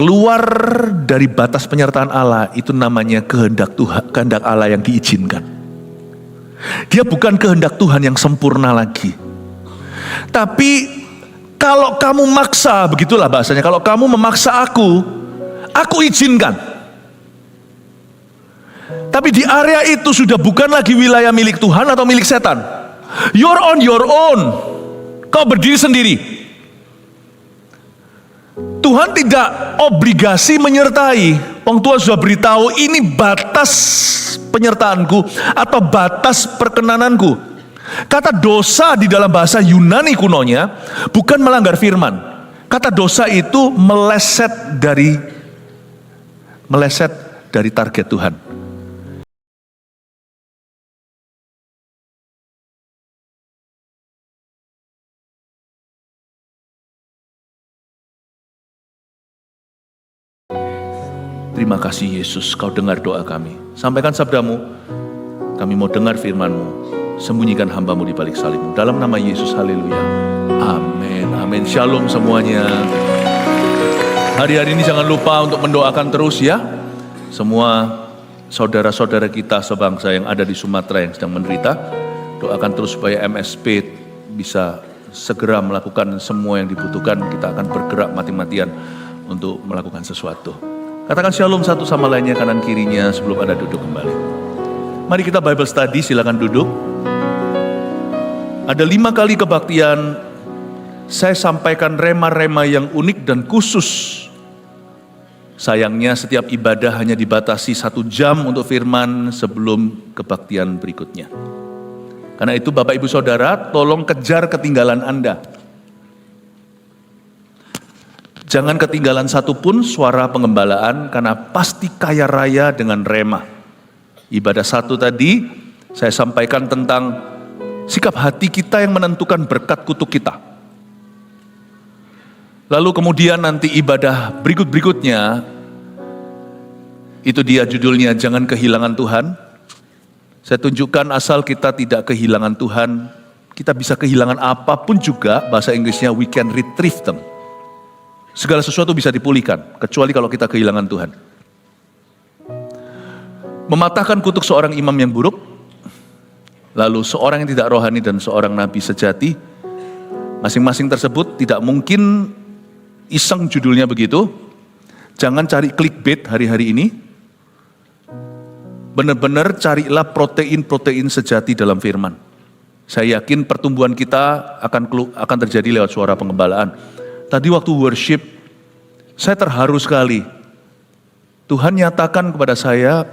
keluar dari batas penyertaan Allah, itu namanya kehendak Tuhan, kehendak Allah yang diizinkan. Dia bukan kehendak Tuhan yang sempurna lagi. Tapi kalau kamu maksa, begitulah bahasanya, kalau kamu memaksa aku izinkan. Tapi di area itu sudah bukan lagi wilayah milik Tuhan atau milik setan. You're on your own. Kau berdiri sendiri. Tuhan tidak obligasi menyertai. Tuhan sudah beritahu ini batas penyertaanku atau batas perkenananku. Kata dosa di dalam bahasa Yunani kunonya bukan melanggar firman. Kata dosa itu meleset dari target Tuhan. Terima kasih Yesus, kau dengar doa kami. Sampaikan sabdamu, kami mau dengar firman-Mu. Sembunyikan hamba-Mu di balik salib-Mu. Dalam nama Yesus, haleluya. Amin, amin. Shalom semuanya. Hari-hari ini jangan lupa untuk mendoakan terus ya. Semua saudara-saudara kita sebangsa yang ada di Sumatera yang sedang menderita. Doakan terus supaya MSP bisa segera melakukan semua yang dibutuhkan. Kita akan bergerak mati-matian untuk melakukan sesuatu. Katakan shalom satu sama lainnya kanan kirinya sebelum Anda duduk kembali. Mari kita Bible study, silakan duduk. Ada 5 kali kebaktian, saya sampaikan rema-rema yang unik dan khusus. Sayangnya setiap ibadah hanya dibatasi 1 jam untuk firman sebelum kebaktian berikutnya. Karena itu Bapak Ibu Saudara, tolong kejar ketinggalan Anda. Jangan ketinggalan satupun suara pengembalaan karena pasti kaya raya dengan rema. Ibadah 1 tadi saya sampaikan tentang sikap hati kita yang menentukan berkat kutuk kita. Lalu kemudian nanti ibadah berikutnya itu dia judulnya jangan kehilangan Tuhan. Saya tunjukkan asal kita tidak kehilangan Tuhan, kita bisa kehilangan apapun juga, bahasa Inggrisnya we can retrieve them. Segala sesuatu bisa dipulihkan, kecuali kalau kita kehilangan Tuhan. Mematahkan kutuk seorang imam yang buruk, lalu seorang yang tidak rohani dan seorang nabi sejati, masing-masing tersebut tidak mungkin iseng judulnya begitu. Jangan cari clickbait hari-hari ini. Benar-benar carilah protein-protein sejati dalam firman. Saya yakin pertumbuhan kita akan terjadi lewat suara pengembalaan. Tadi waktu worship, saya terharu sekali. Tuhan nyatakan kepada saya,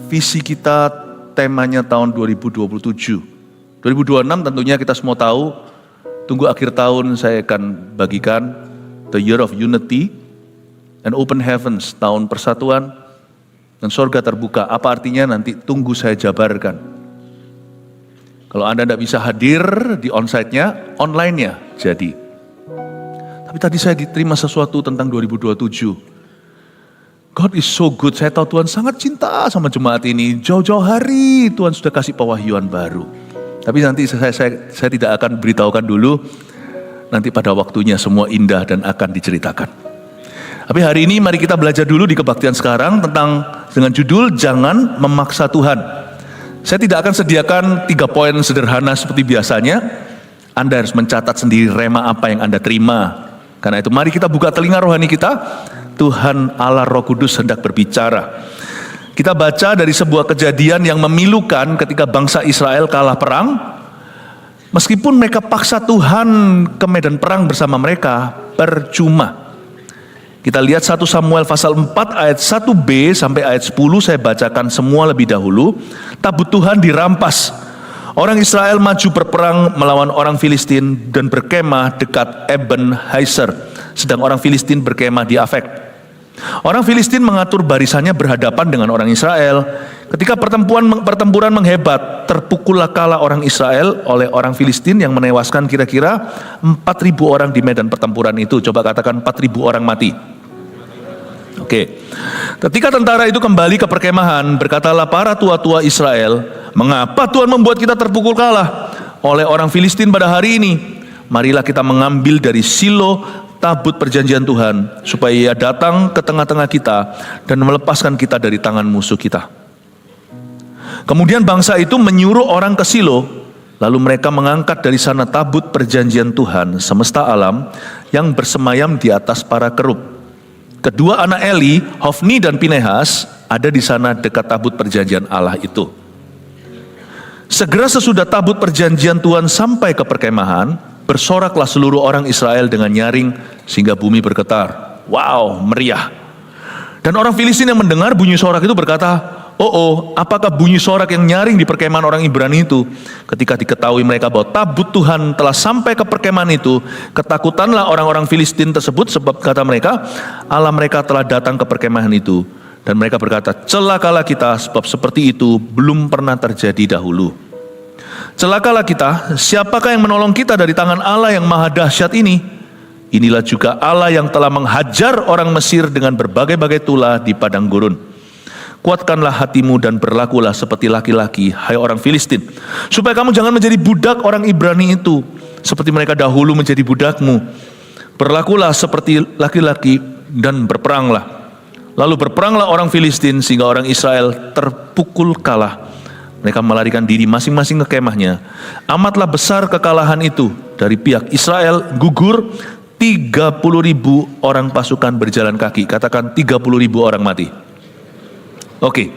visi kita temanya tahun 2027. 2026 tentunya kita semua tahu, tunggu akhir tahun saya akan bagikan The Year of Unity and Open Heavens, tahun persatuan dan surga terbuka. Apa artinya nanti tunggu saya jabarkan. Kalau Anda tidak bisa hadir di onsite-nya, online-nya jadi. Tapi tadi saya diterima sesuatu tentang 2027. God is so good, saya tahu Tuhan sangat cinta sama jemaat ini. Jauh-jauh hari Tuhan sudah kasih pewahyuan baru. Tapi nanti saya tidak akan beritahukan dulu. Nanti pada waktunya semua indah dan akan diceritakan. Tapi hari ini mari kita belajar dulu di kebaktian sekarang dengan judul Jangan Memaksa Tuhan. Saya tidak akan sediakan 3 poin sederhana seperti biasanya. Anda harus mencatat sendiri rema apa yang Anda terima. Karena itu mari kita buka telinga rohani kita. Tuhan Allah Roh Kudus hendak berbicara. Kita baca dari sebuah kejadian yang memilukan ketika bangsa Israel kalah perang. Meskipun mereka paksa Tuhan ke medan perang bersama mereka, percuma. Kita lihat 1 Samuel pasal 4 ayat 1b sampai ayat 10, saya bacakan semua lebih dahulu. Tabut Tuhan dirampas. Orang Israel maju berperang melawan orang Filistin dan berkemah dekat Eben Haiser, sedang orang Filistin berkemah di Afek. Orang Filistin mengatur barisannya berhadapan dengan orang Israel. Ketika pertempuran menghebat, terpukullah kala orang Israel oleh orang Filistin yang menewaskan kira-kira 4.000 orang di medan pertempuran itu. Coba katakan 4.000 orang mati. Oke. Ketika tentara itu kembali ke perkemahan, berkatalah para tua-tua Israel, mengapa Tuhan membuat kita terpukul kalah oleh orang Filistin pada hari ini? Marilah kita mengambil dari Silo tabut perjanjian Tuhan, supaya Ia datang ke tengah-tengah kita dan melepaskan kita dari tangan musuh kita. Kemudian bangsa itu menyuruh orang ke Silo, lalu mereka mengangkat dari sana tabut perjanjian Tuhan semesta alam yang bersemayam di atas para kerub. Kedua anak Eli, Hofni dan Pinehas, ada di sana dekat tabut perjanjian Allah itu. Segera sesudah tabut perjanjian Tuhan sampai ke perkemahan, bersoraklah seluruh orang Israel dengan nyaring sehingga bumi bergetar. Wow, meriah. Dan orang Filistin yang mendengar bunyi sorak itu berkata, "Oh, apakah bunyi sorak yang nyaring di perkemahan orang Ibrani itu?" Ketika diketahui mereka bahwa tabut Tuhan telah sampai ke perkemahan itu, ketakutanlah orang-orang Filistin tersebut, sebab kata mereka, Allah mereka telah datang ke perkemahan itu. Dan mereka berkata, celakalah kita, sebab seperti itu belum pernah terjadi dahulu. Celakalah kita, siapakah yang menolong kita dari tangan Allah yang maha dahsyat ini? Inilah juga Allah yang telah menghajar orang Mesir dengan berbagai-bagai tulah di padang gurun. Kuatkanlah hatimu dan berlakulah seperti laki-laki, hai orang Filistin, supaya kamu jangan menjadi budak orang Ibrani itu, seperti mereka dahulu menjadi budakmu. Berlakulah seperti laki-laki dan berperanglah. Lalu berperanglah orang Filistin sehingga orang Israel terpukul kalah. Mereka melarikan diri masing-masing ke kemahnya. Amatlah besar kekalahan itu. Dari pihak Israel gugur 30.000 orang pasukan berjalan kaki. Katakan 30.000 orang mati. Oke,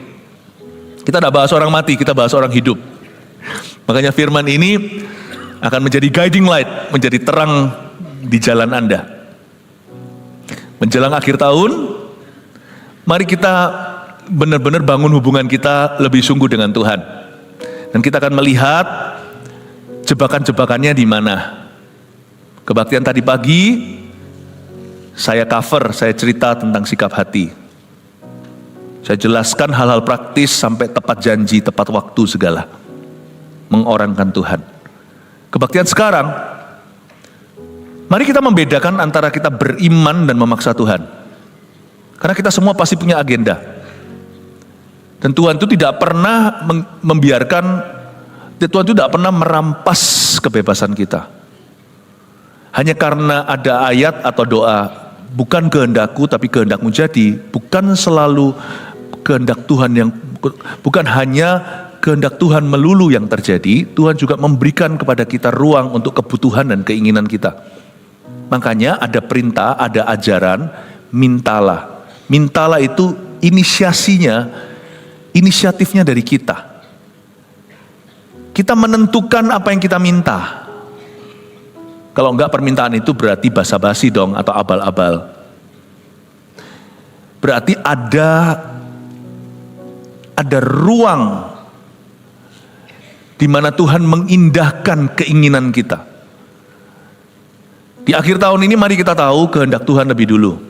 kita tidak bahas orang mati, kita bahas orang hidup. Makanya firman ini akan menjadi guiding light, menjadi terang di jalan Anda. Menjelang akhir tahun, mari kita benar-benar bangun hubungan kita lebih sungguh dengan Tuhan. Dan kita akan melihat jebakan-jebakannya di mana. Kebaktian tadi pagi, saya cerita tentang sikap hati. Saya jelaskan hal-hal praktis sampai tepat janji, tepat waktu segala. Mengorangkan Tuhan. Kebaktian sekarang, mari kita membedakan antara kita beriman dan memaksa Tuhan. Karena kita semua pasti punya agenda. Dan Tuhan itu tidak pernah membiarkan, Tuhan itu tidak pernah merampas kebebasan kita. Hanya karena ada ayat atau doa, bukan kehendakku tapi kehendakmu jadi, bukan selalu kehendak Tuhan yang, bukan hanya kehendak Tuhan melulu yang terjadi, Tuhan juga memberikan kepada kita ruang untuk kebutuhan dan keinginan kita. Makanya ada perintah, ada ajaran, mintalah. Mintalah itu inisiatifnya dari kita. Kita menentukan apa yang kita minta. Kalau enggak permintaan itu berarti basa-basi dong atau abal-abal. Berarti ada ruang di mana Tuhan mengindahkan keinginan kita. Di akhir tahun ini mari kita tahu kehendak Tuhan lebih dulu.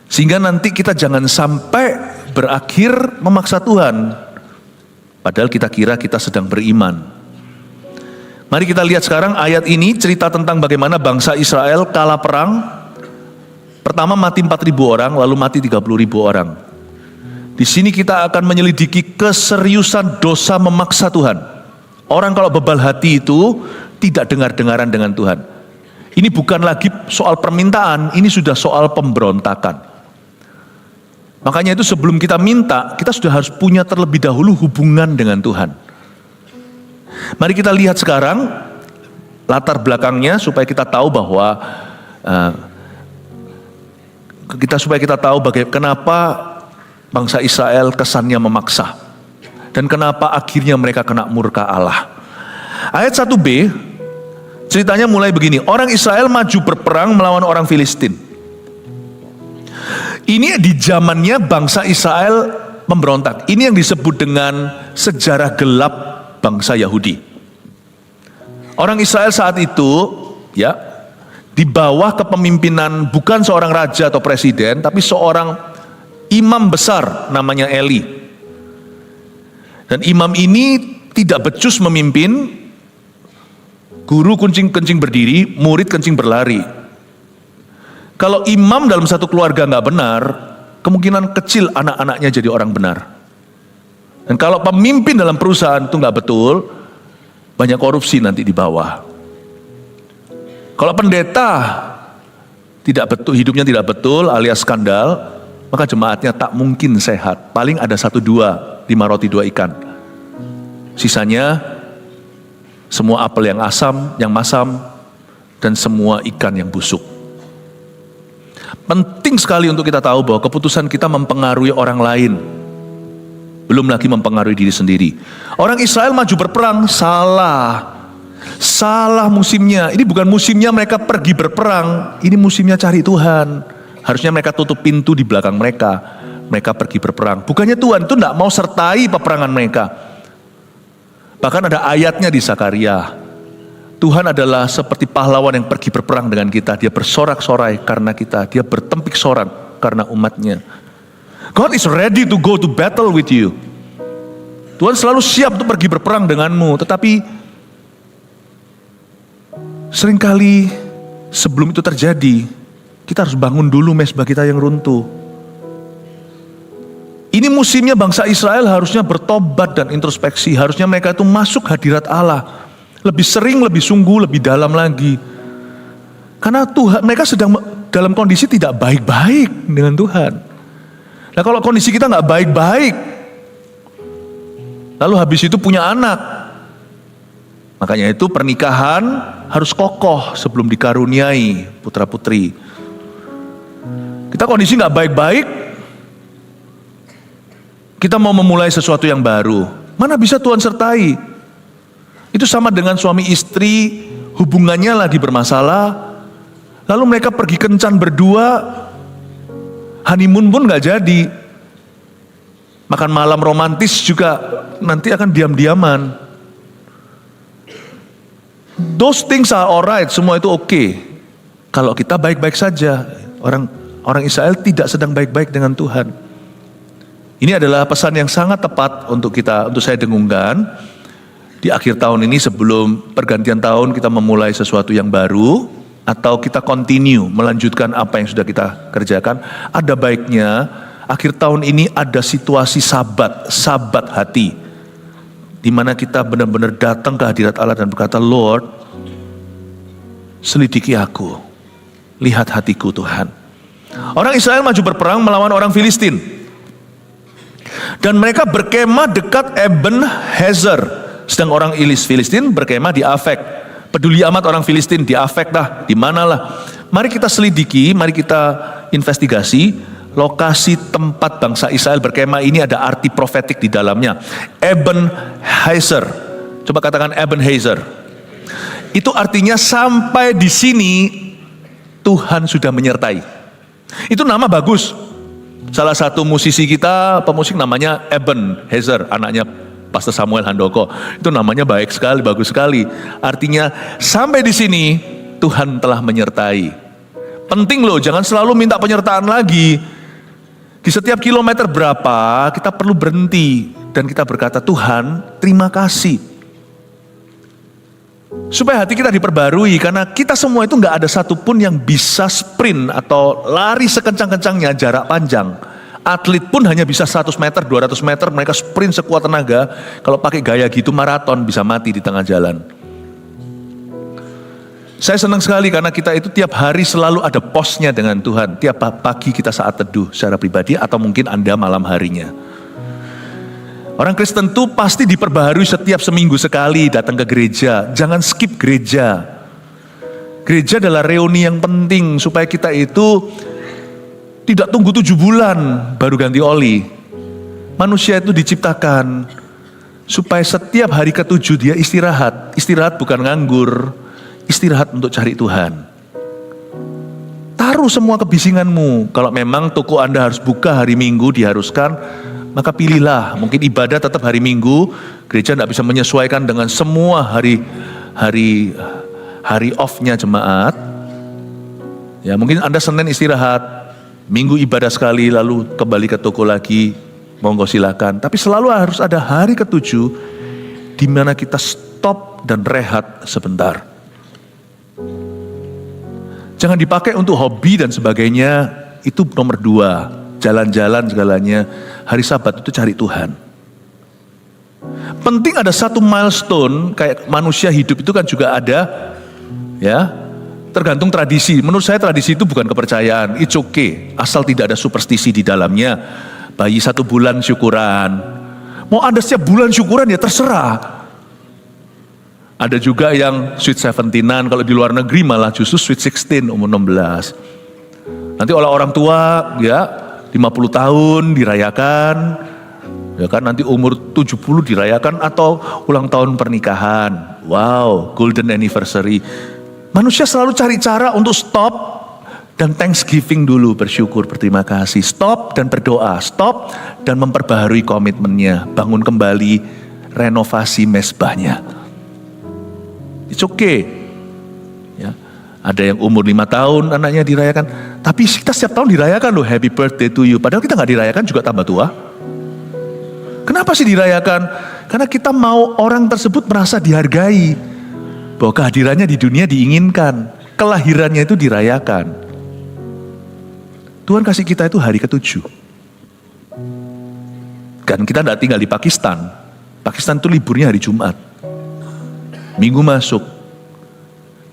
Sehingga nanti kita jangan sampai berakhir memaksa Tuhan. Padahal kita kira kita sedang beriman. Mari kita lihat sekarang ayat ini cerita tentang bagaimana bangsa Israel kalah perang. Pertama mati 4.000 orang, lalu mati 30.000 orang. Di sini kita akan menyelidiki keseriusan dosa memaksa Tuhan. Orang kalau bebal hati itu tidak dengar-dengaran dengan Tuhan. Ini bukan lagi soal permintaan, ini sudah soal pemberontakan. Makanya itu sebelum kita minta, kita sudah harus punya terlebih dahulu hubungan dengan Tuhan. Mari kita lihat sekarang latar belakangnya supaya kita tahu bahwa kenapa bangsa Israel kesannya memaksa dan kenapa akhirnya mereka kena murka Allah. Ayat 1b ceritanya mulai begini. Orang Israel maju berperang melawan orang Filistin. Ini di zamannya bangsa Israel memberontak. Ini yang disebut dengan sejarah gelap bangsa Yahudi. Orang Israel saat itu ya di bawah kepemimpinan bukan seorang raja atau presiden, tapi seorang imam besar namanya Eli. Dan imam ini tidak becus memimpin, guru kencing berdiri, murid kencing berlari. Kalau imam dalam satu keluarga nggak benar, kemungkinan kecil anak-anaknya jadi orang benar. Dan kalau pemimpin dalam perusahaan itu nggak betul, banyak korupsi nanti di bawah. Kalau pendeta hidupnya tidak betul alias skandal, maka jemaatnya tak mungkin sehat. Paling ada 1-2, 5 roti 2 ikan. Sisanya semua apel yang masam, dan semua ikan yang busuk. Penting sekali untuk kita tahu bahwa keputusan kita mempengaruhi orang lain. Belum lagi mempengaruhi diri sendiri. Orang Israel maju berperang, salah musimnya. Ini bukan musimnya mereka pergi berperang, ini musimnya cari Tuhan. Harusnya mereka tutup pintu di belakang mereka. Mereka pergi berperang. Bukannya Tuhan itu tidak mau sertai peperangan mereka. Bahkan ada ayatnya di Zakaria. Tuhan adalah seperti pahlawan yang pergi berperang dengan kita. Dia bersorak-sorai karena kita. Dia bertempik sorak karena umatnya. God is ready to go to battle with you. Tuhan selalu siap untuk pergi berperang denganmu. Tetapi seringkali sebelum itu terjadi, kita harus bangun dulu mezbah kita yang runtuh. Ini musimnya bangsa Israel harusnya bertobat dan introspeksi. Harusnya mereka itu masuk hadirat Allah. Lebih sering, lebih sungguh, lebih dalam lagi. Karena Tuhan, mereka sedang dalam kondisi tidak baik-baik dengan Tuhan. Nah kalau kondisi kita nggak baik-baik, lalu habis itu punya anak. Makanya itu pernikahan harus kokoh sebelum dikaruniai putra-putri. Kita kondisi nggak baik-baik, kita mau memulai sesuatu yang baru. Mana bisa Tuhan sertai? Itu sama dengan suami istri, hubungannya lagi bermasalah, lalu mereka pergi kencan berdua, honeymoon pun gak jadi. Makan malam romantis juga nanti akan diam-diaman. Those things are alright, semua itu oke. Kalau kita baik-baik saja, orang Israel tidak sedang baik-baik dengan Tuhan. Ini adalah pesan yang sangat tepat untuk saya dengungkan. Di akhir tahun ini sebelum pergantian tahun kita memulai sesuatu yang baru. Atau kita continue melanjutkan apa yang sudah kita kerjakan. Ada baiknya akhir tahun ini ada situasi sabat hati. Di mana kita benar-benar datang ke hadirat Allah dan berkata, Lord, selidiki aku. Lihat hatiku Tuhan. Orang Israel maju berperang melawan orang Filistin. Dan mereka berkemah dekat Eben Hezer. Sedang orang Filistin berkemah di Afek. Peduli amat orang Filistin di Afek dah, di manalah. Mari kita selidiki, mari kita investigasi lokasi tempat bangsa Israel berkemah ini ada arti profetik di dalamnya. Eben Hezer. Coba katakan Eben Hezer. Itu artinya sampai di sini Tuhan sudah menyertai. Itu nama bagus. Salah satu musisi kita, pemusik namanya Eben Hezer, anaknya Pastor Samuel Handoko. Itu namanya baik sekali, bagus sekali. Artinya sampai di sini Tuhan telah menyertai. Penting loh, jangan selalu minta penyertaan lagi. Di setiap kilometer berapa kita perlu berhenti dan kita berkata, Tuhan terima kasih. Supaya hati kita diperbarui, karena kita semua itu gak ada satupun yang bisa sprint atau lari sekencang-kencangnya jarak panjang. Atlet pun hanya bisa 100 meter, 200 meter, mereka sprint sekuat tenaga. Kalau pakai gaya gitu maraton bisa mati di tengah jalan. Saya senang sekali karena kita itu tiap hari selalu ada posnya dengan Tuhan. Tiap pagi kita saat teduh secara pribadi atau mungkin Anda malam harinya. Orang Kristen itu pasti diperbaharui setiap seminggu sekali datang ke gereja. Jangan skip gereja. Gereja adalah reuni yang penting supaya kita itu tidak tunggu 7 bulan baru ganti oli. Manusia itu diciptakan supaya setiap hari ke-7 dia istirahat. Istirahat bukan nganggur, istirahat untuk cari Tuhan. Taruh semua kebisinganmu. Kalau memang toko Anda harus buka hari Minggu diharuskan, maka pilihlah. Mungkin ibadah tetap hari Minggu, gereja tidak bisa menyesuaikan dengan semua hari off-nya jemaat. Ya mungkin Anda Senin istirahat, Minggu ibadah sekali, lalu kembali ke toko lagi, monggo silakan. Tapi selalu harus ada hari ke-7 di mana kita stop dan rehat sebentar. Jangan dipakai untuk hobi dan sebagainya, itu nomor 2. Jalan-jalan segalanya. Hari Sabat itu cari Tuhan. Penting ada satu milestone, kayak manusia hidup itu kan juga ada, ya, tergantung tradisi. Menurut saya tradisi itu bukan kepercayaan. It's okay, asal tidak ada superstisi di dalamnya. Bayi 1 bulan syukuran. Mau Anda setiap bulan syukuran ya terserah. Ada juga yang sweet 17-an, kalau di luar negeri malah justru sweet 16 umur 16. Nanti oleh orang tua ya 50 tahun dirayakan. Ya kan, nanti umur 70 dirayakan atau ulang tahun pernikahan. Wow, golden anniversary. Manusia selalu cari cara untuk stop dan thanksgiving dulu, bersyukur, berterima kasih. Stop dan berdoa, stop dan memperbaharui komitmennya, bangun kembali, renovasi mezbahnya. It's okay. Ya. Ada yang umur 5 tahun anaknya dirayakan, tapi kita setiap tahun dirayakan loh, happy birthday to you. Padahal kita gak dirayakan juga tambah tua. Kenapa sih dirayakan? Karena kita mau orang tersebut merasa dihargai. Bahwa kehadirannya di dunia diinginkan. Kelahirannya itu dirayakan. Tuhan kasih kita itu hari ke-7. Kan kita tidak tinggal di Pakistan. Pakistan itu liburnya hari Jumat. Minggu masuk.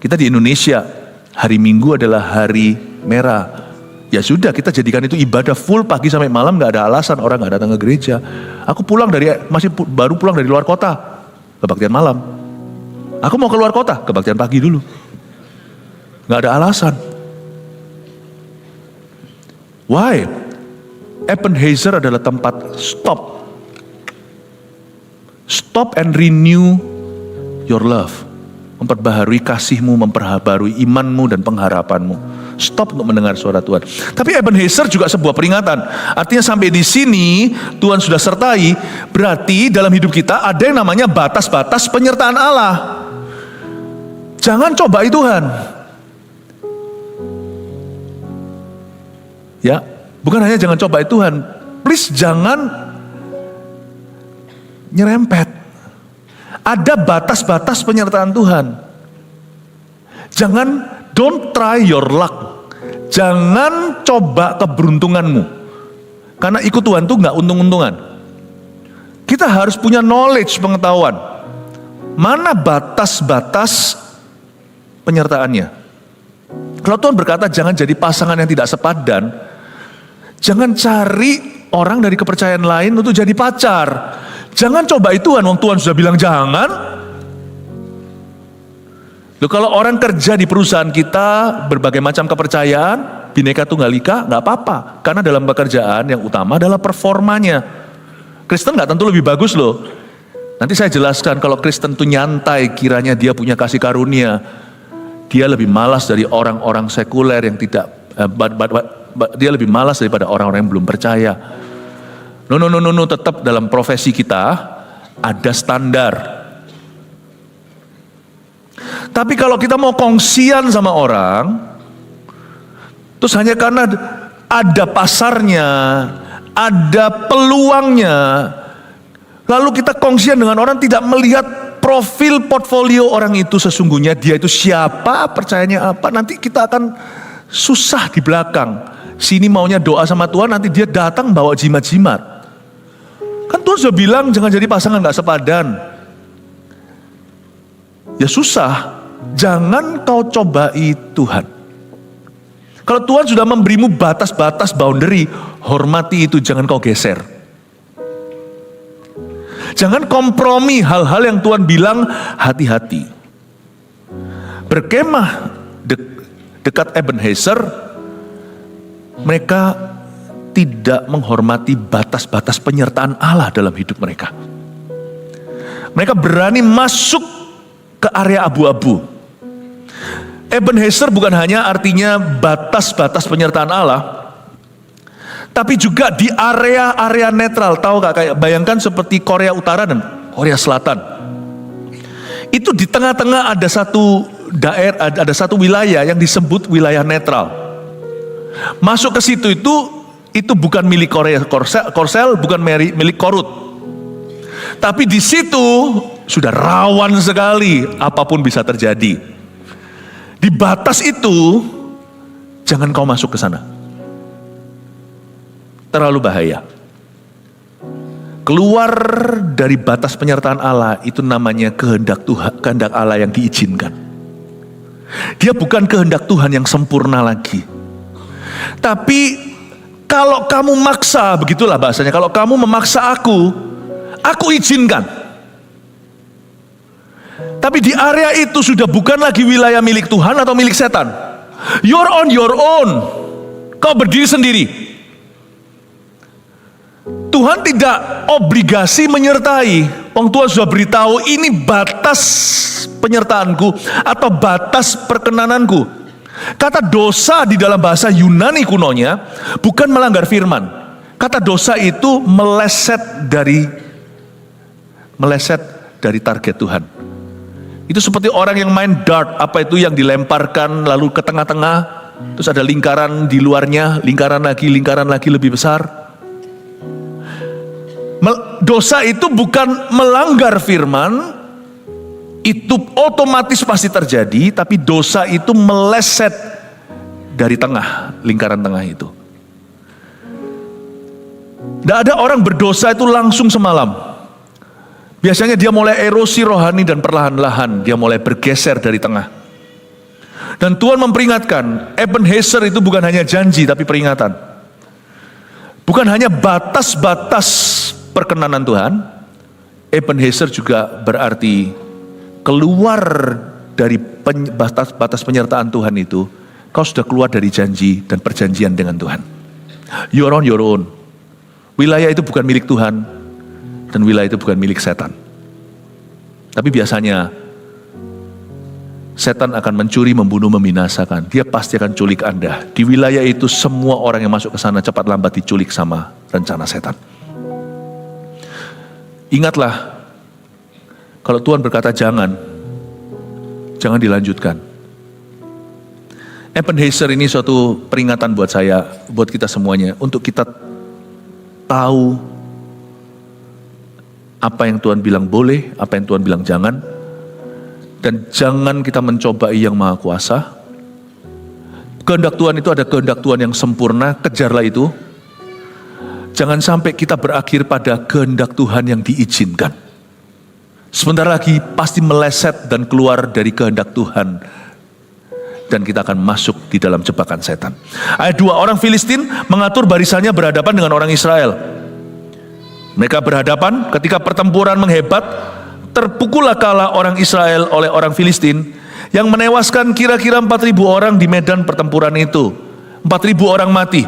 Kita di Indonesia, hari Minggu adalah hari merah. Ya sudah, kita jadikan itu ibadah full pagi sampai malam, gak ada alasan orang gak datang ke gereja. Aku baru pulang dari luar kota, kebaktian malam. Aku mau keluar kota, kebaktian pagi dulu. Gak ada alasan. Why? Ebenezer adalah tempat stop. Stop and renew your love. Memperbaharui kasihmu, memperbaharui imanmu dan pengharapanmu. Stop untuk mendengar suara Tuhan. Tapi Ebenezer juga sebuah peringatan. Artinya sampai di sini Tuhan sudah sertai. Berarti dalam hidup kita ada yang namanya batas-batas penyertaan Allah. Jangan cobai Tuhan. Ya, bukan hanya jangan cobai Tuhan. Please jangan nyerempet. Ada batas-batas penyertaan Tuhan. Don't try your luck. Jangan coba keberuntunganmu. Karena ikut Tuhan tuh gak untung-untungan. Kita harus punya knowledge, pengetahuan. Mana batas-batas penyertaannya. Kalau Tuhan berkata jangan jadi pasangan yang tidak sepadan, jangan cari orang dari kepercayaan lain untuk jadi pacar. Jangan cobai Tuhan, wong Tuhan sudah bilang jangan. Loh, kalau orang kerja di perusahaan kita, berbagai macam kepercayaan, Bhinneka Tunggal Ika, gak apa-apa. Karena dalam pekerjaan yang utama adalah performanya. Kristen gak tentu lebih bagus loh. Nanti saya jelaskan, kalau Kristen itu nyantai, kiranya dia punya kasih karunia. Dia lebih malas dari orang-orang sekuler yang tidak, dia lebih malas daripada orang-orang yang belum percaya. No, tetap dalam profesi kita ada standar. Tapi kalau kita mau kongsian sama orang, terus hanya karena ada pasarnya, ada peluangnya, lalu kita kongsian dengan orang tidak melihat profil portfolio orang itu sesungguhnya, dia itu siapa, percayanya apa, nanti kita akan susah di belakang. Sini maunya doa sama Tuhan, nanti dia datang bawa jimat-jimat. Kan Tuhan sudah bilang jangan jadi pasangan gak sepadan. Ya susah. Jangan kau cobai Tuhan. Kalau Tuhan sudah memberimu batas-batas boundary, hormati itu, jangan kau geser. Jangan kompromi hal-hal yang Tuhan bilang, hati-hati. Berkemah dekat Ebenezer, mereka tidak menghormati batas-batas penyertaan Allah dalam hidup mereka. Mereka berani masuk ke area abu-abu. Ebenezer bukan hanya artinya batas-batas penyertaan Allah, tapi juga di area-area netral. Tahu gak, kayak bayangkan seperti Korea Utara dan Korea Selatan. Itu di tengah-tengah ada satu daerah, ada satu wilayah yang disebut wilayah netral. Masuk ke situ itu bukan milik Korea Korsel, bukan milik Korut. Tapi di situ sudah rawan sekali, apapun bisa terjadi. Di batas itu, jangan kau masuk ke sana. Terlalu bahaya. Keluar dari batas penyertaan Allah, itu namanya kehendak Tuhan, kehendak Allah yang diizinkan. Dia bukan kehendak Tuhan yang sempurna lagi. Tapi kalau kamu maksa, begitulah bahasanya, kalau kamu memaksa aku izinkan. Tapi di area itu sudah bukan lagi wilayah milik Tuhan atau milik setan. You're on your own. Kau berdiri sendiri. Tuhan tidak obligasi menyertai. Tuhan sudah beritahu ini batas penyertaanku atau batas perkenananku. Kata dosa di dalam bahasa Yunani kunonya bukan melanggar firman. Kata dosa itu meleset dari target Tuhan. Itu seperti orang yang main dart, apa itu yang dilemparkan lalu ke tengah-tengah, terus ada lingkaran di luarnya, lingkaran lagi lebih besar. Dosa itu bukan melanggar firman, itu otomatis pasti terjadi, tapi dosa itu meleset dari tengah, lingkaran tengah itu. Tidak ada orang berdosa itu langsung semalam. Biasanya dia mulai erosi rohani dan perlahan-lahan dia mulai bergeser dari tengah. Dan Tuhan memperingatkan, Ebenezer itu bukan hanya janji tapi peringatan. Bukan hanya batas-batas perkenanan Tuhan, Ebenezer juga berarti keluar dari batas penyertaan Tuhan itu, kau sudah keluar dari janji dan perjanjian dengan Tuhan. You're on your own. Wilayah itu bukan milik Tuhan, dan wilayah itu bukan milik setan. Tapi biasanya, setan akan mencuri, membunuh, membinasakan. Dia pasti akan culik Anda. Di wilayah itu semua orang yang masuk ke sana cepat lambat diculik sama rencana setan. Ingatlah, kalau Tuhan berkata jangan dilanjutkan. Ebenezer ini suatu peringatan buat saya, buat kita semuanya, untuk kita tahu apa yang Tuhan bilang boleh, apa yang Tuhan bilang jangan, dan jangan kita mencobai yang maha kuasa. Kehendak Tuhan itu ada kehendak Tuhan yang sempurna, kejarlah itu. Jangan sampai kita berakhir pada kehendak Tuhan yang diizinkan. Sebentar lagi pasti meleset dan keluar dari kehendak Tuhan. Dan kita akan masuk di dalam jebakan setan. Ayat 2, orang Filistin mengatur barisannya berhadapan dengan orang Israel. Mereka berhadapan, ketika pertempuran menghebat, terpukullah kalah orang Israel oleh orang Filistin, yang menewaskan kira-kira 4.000 orang di medan pertempuran itu. 4.000 orang mati.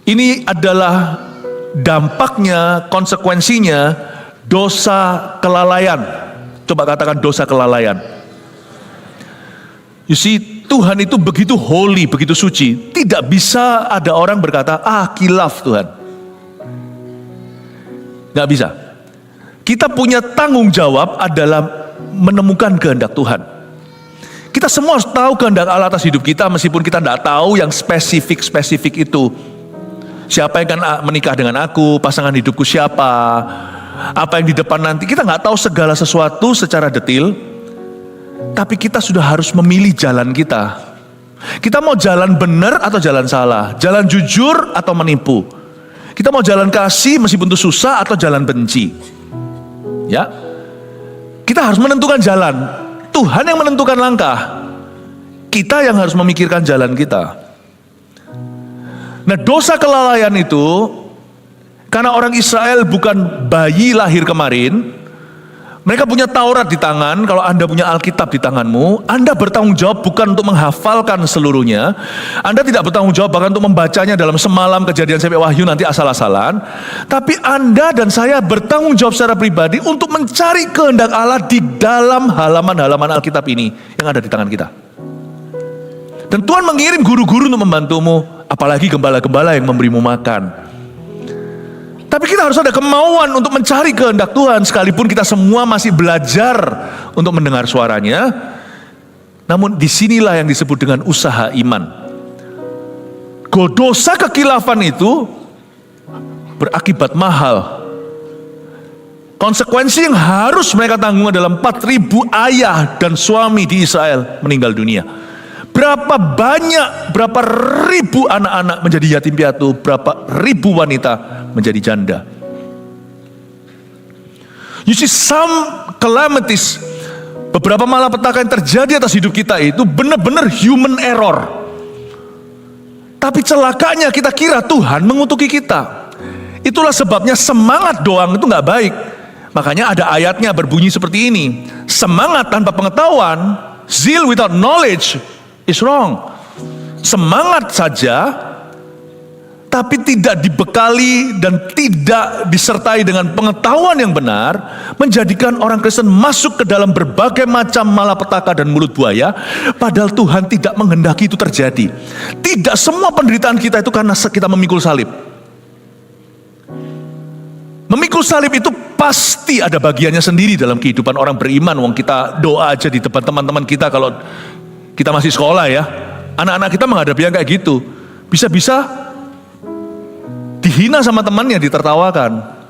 Ini adalah dampaknya, konsekuensinya dosa kelalaian. Coba katakan dosa kelalaian. You see, Tuhan itu begitu holy, begitu suci. Tidak bisa ada orang berkata, kilaf Tuhan. Gak bisa. Kita punya tanggung jawab adalah menemukan kehendak Tuhan. Kita semua harus tahu kehendak Allah atas hidup kita, meskipun kita tidak tahu yang spesifik itu. Siapa yang akan menikah dengan aku, pasangan hidupku siapa, apa yang di depan nanti. Kita nggak tahu segala sesuatu secara detail, tapi kita sudah harus memilih jalan kita. Kita mau jalan benar atau jalan salah, jalan jujur atau menipu. Kita mau jalan kasih meskipun itu susah atau jalan benci. Ya, kita harus menentukan jalan. Tuhan yang menentukan langkah, kita yang harus memikirkan jalan kita. Nah, dosa kelalaian itu, karena orang Israel bukan bayi lahir kemarin, mereka punya Taurat di tangan. Kalau Anda punya Alkitab di tanganmu, Anda bertanggung jawab bukan untuk menghafalkan seluruhnya. Anda tidak bertanggung jawab bahkan untuk membacanya dalam semalam, Kejadian sampai Wahyu nanti asal-asalan. Tapi Anda dan saya bertanggung jawab secara pribadi untuk mencari kehendak Allah di dalam halaman-halaman Alkitab ini yang ada di tangan kita. Dan Tuhan mengirim guru-guru untuk membantumu, apalagi gembala-gembala yang memberimu makan. Tapi kita harus ada kemauan untuk mencari kehendak Tuhan, sekalipun kita semua masih belajar untuk mendengar suaranya. Namun disinilah yang disebut dengan usaha iman. Dosa kekilafan itu berakibat mahal. Konsekuensi yang harus mereka tanggung adalah 4.000 ayah dan suami di Israel meninggal dunia. Berapa ribu anak-anak menjadi yatim piatu, berapa ribu wanita menjadi janda. You see, some calamities Beberapa malapetaka yang terjadi atas hidup kita itu benar-benar human error. Tapi celakanya kita kira Tuhan mengutuki kita. Itulah sebabnya semangat doang itu nggak baik. Makanya ada ayatnya berbunyi seperti ini. Semangat tanpa pengetahuan, zeal without knowledge is wrong. Semangat saja, tapi tidak dibekali dan tidak disertai dengan pengetahuan yang benar, menjadikan orang Kristen masuk ke dalam berbagai macam malapetaka dan mulut buaya, padahal Tuhan tidak menghendaki itu terjadi. Tidak semua penderitaan kita itu karena kita memikul salib. Memikul salib itu pasti ada bagiannya sendiri dalam kehidupan orang beriman. Wong kita doa aja di depan teman-teman kita kalau kita masih sekolah ya. Anak-anak kita menghadapi yang kayak gitu. Bisa-bisa dihina sama temannya, ditertawakan.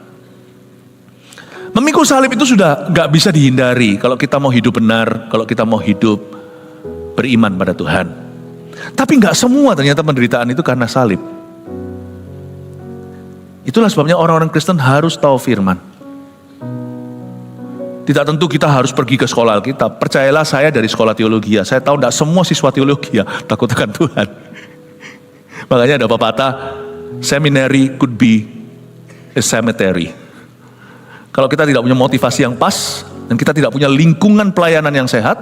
Memikul salib itu sudah gak bisa dihindari kalau kita mau hidup benar, kalau kita mau hidup beriman pada Tuhan. Tapi gak semua ternyata penderitaan itu karena salib. Itulah sebabnya orang-orang Kristen harus tahu firman. Tidak tentu kita harus pergi ke sekolah Alkitab. Percayalah, saya dari sekolah teologi, saya tahu tidak semua siswa teologi takut akan Tuhan. Makanya ada pepatah, seminary could be a cemetery. Kalau kita tidak punya motivasi yang pas, dan kita tidak punya lingkungan pelayanan yang sehat,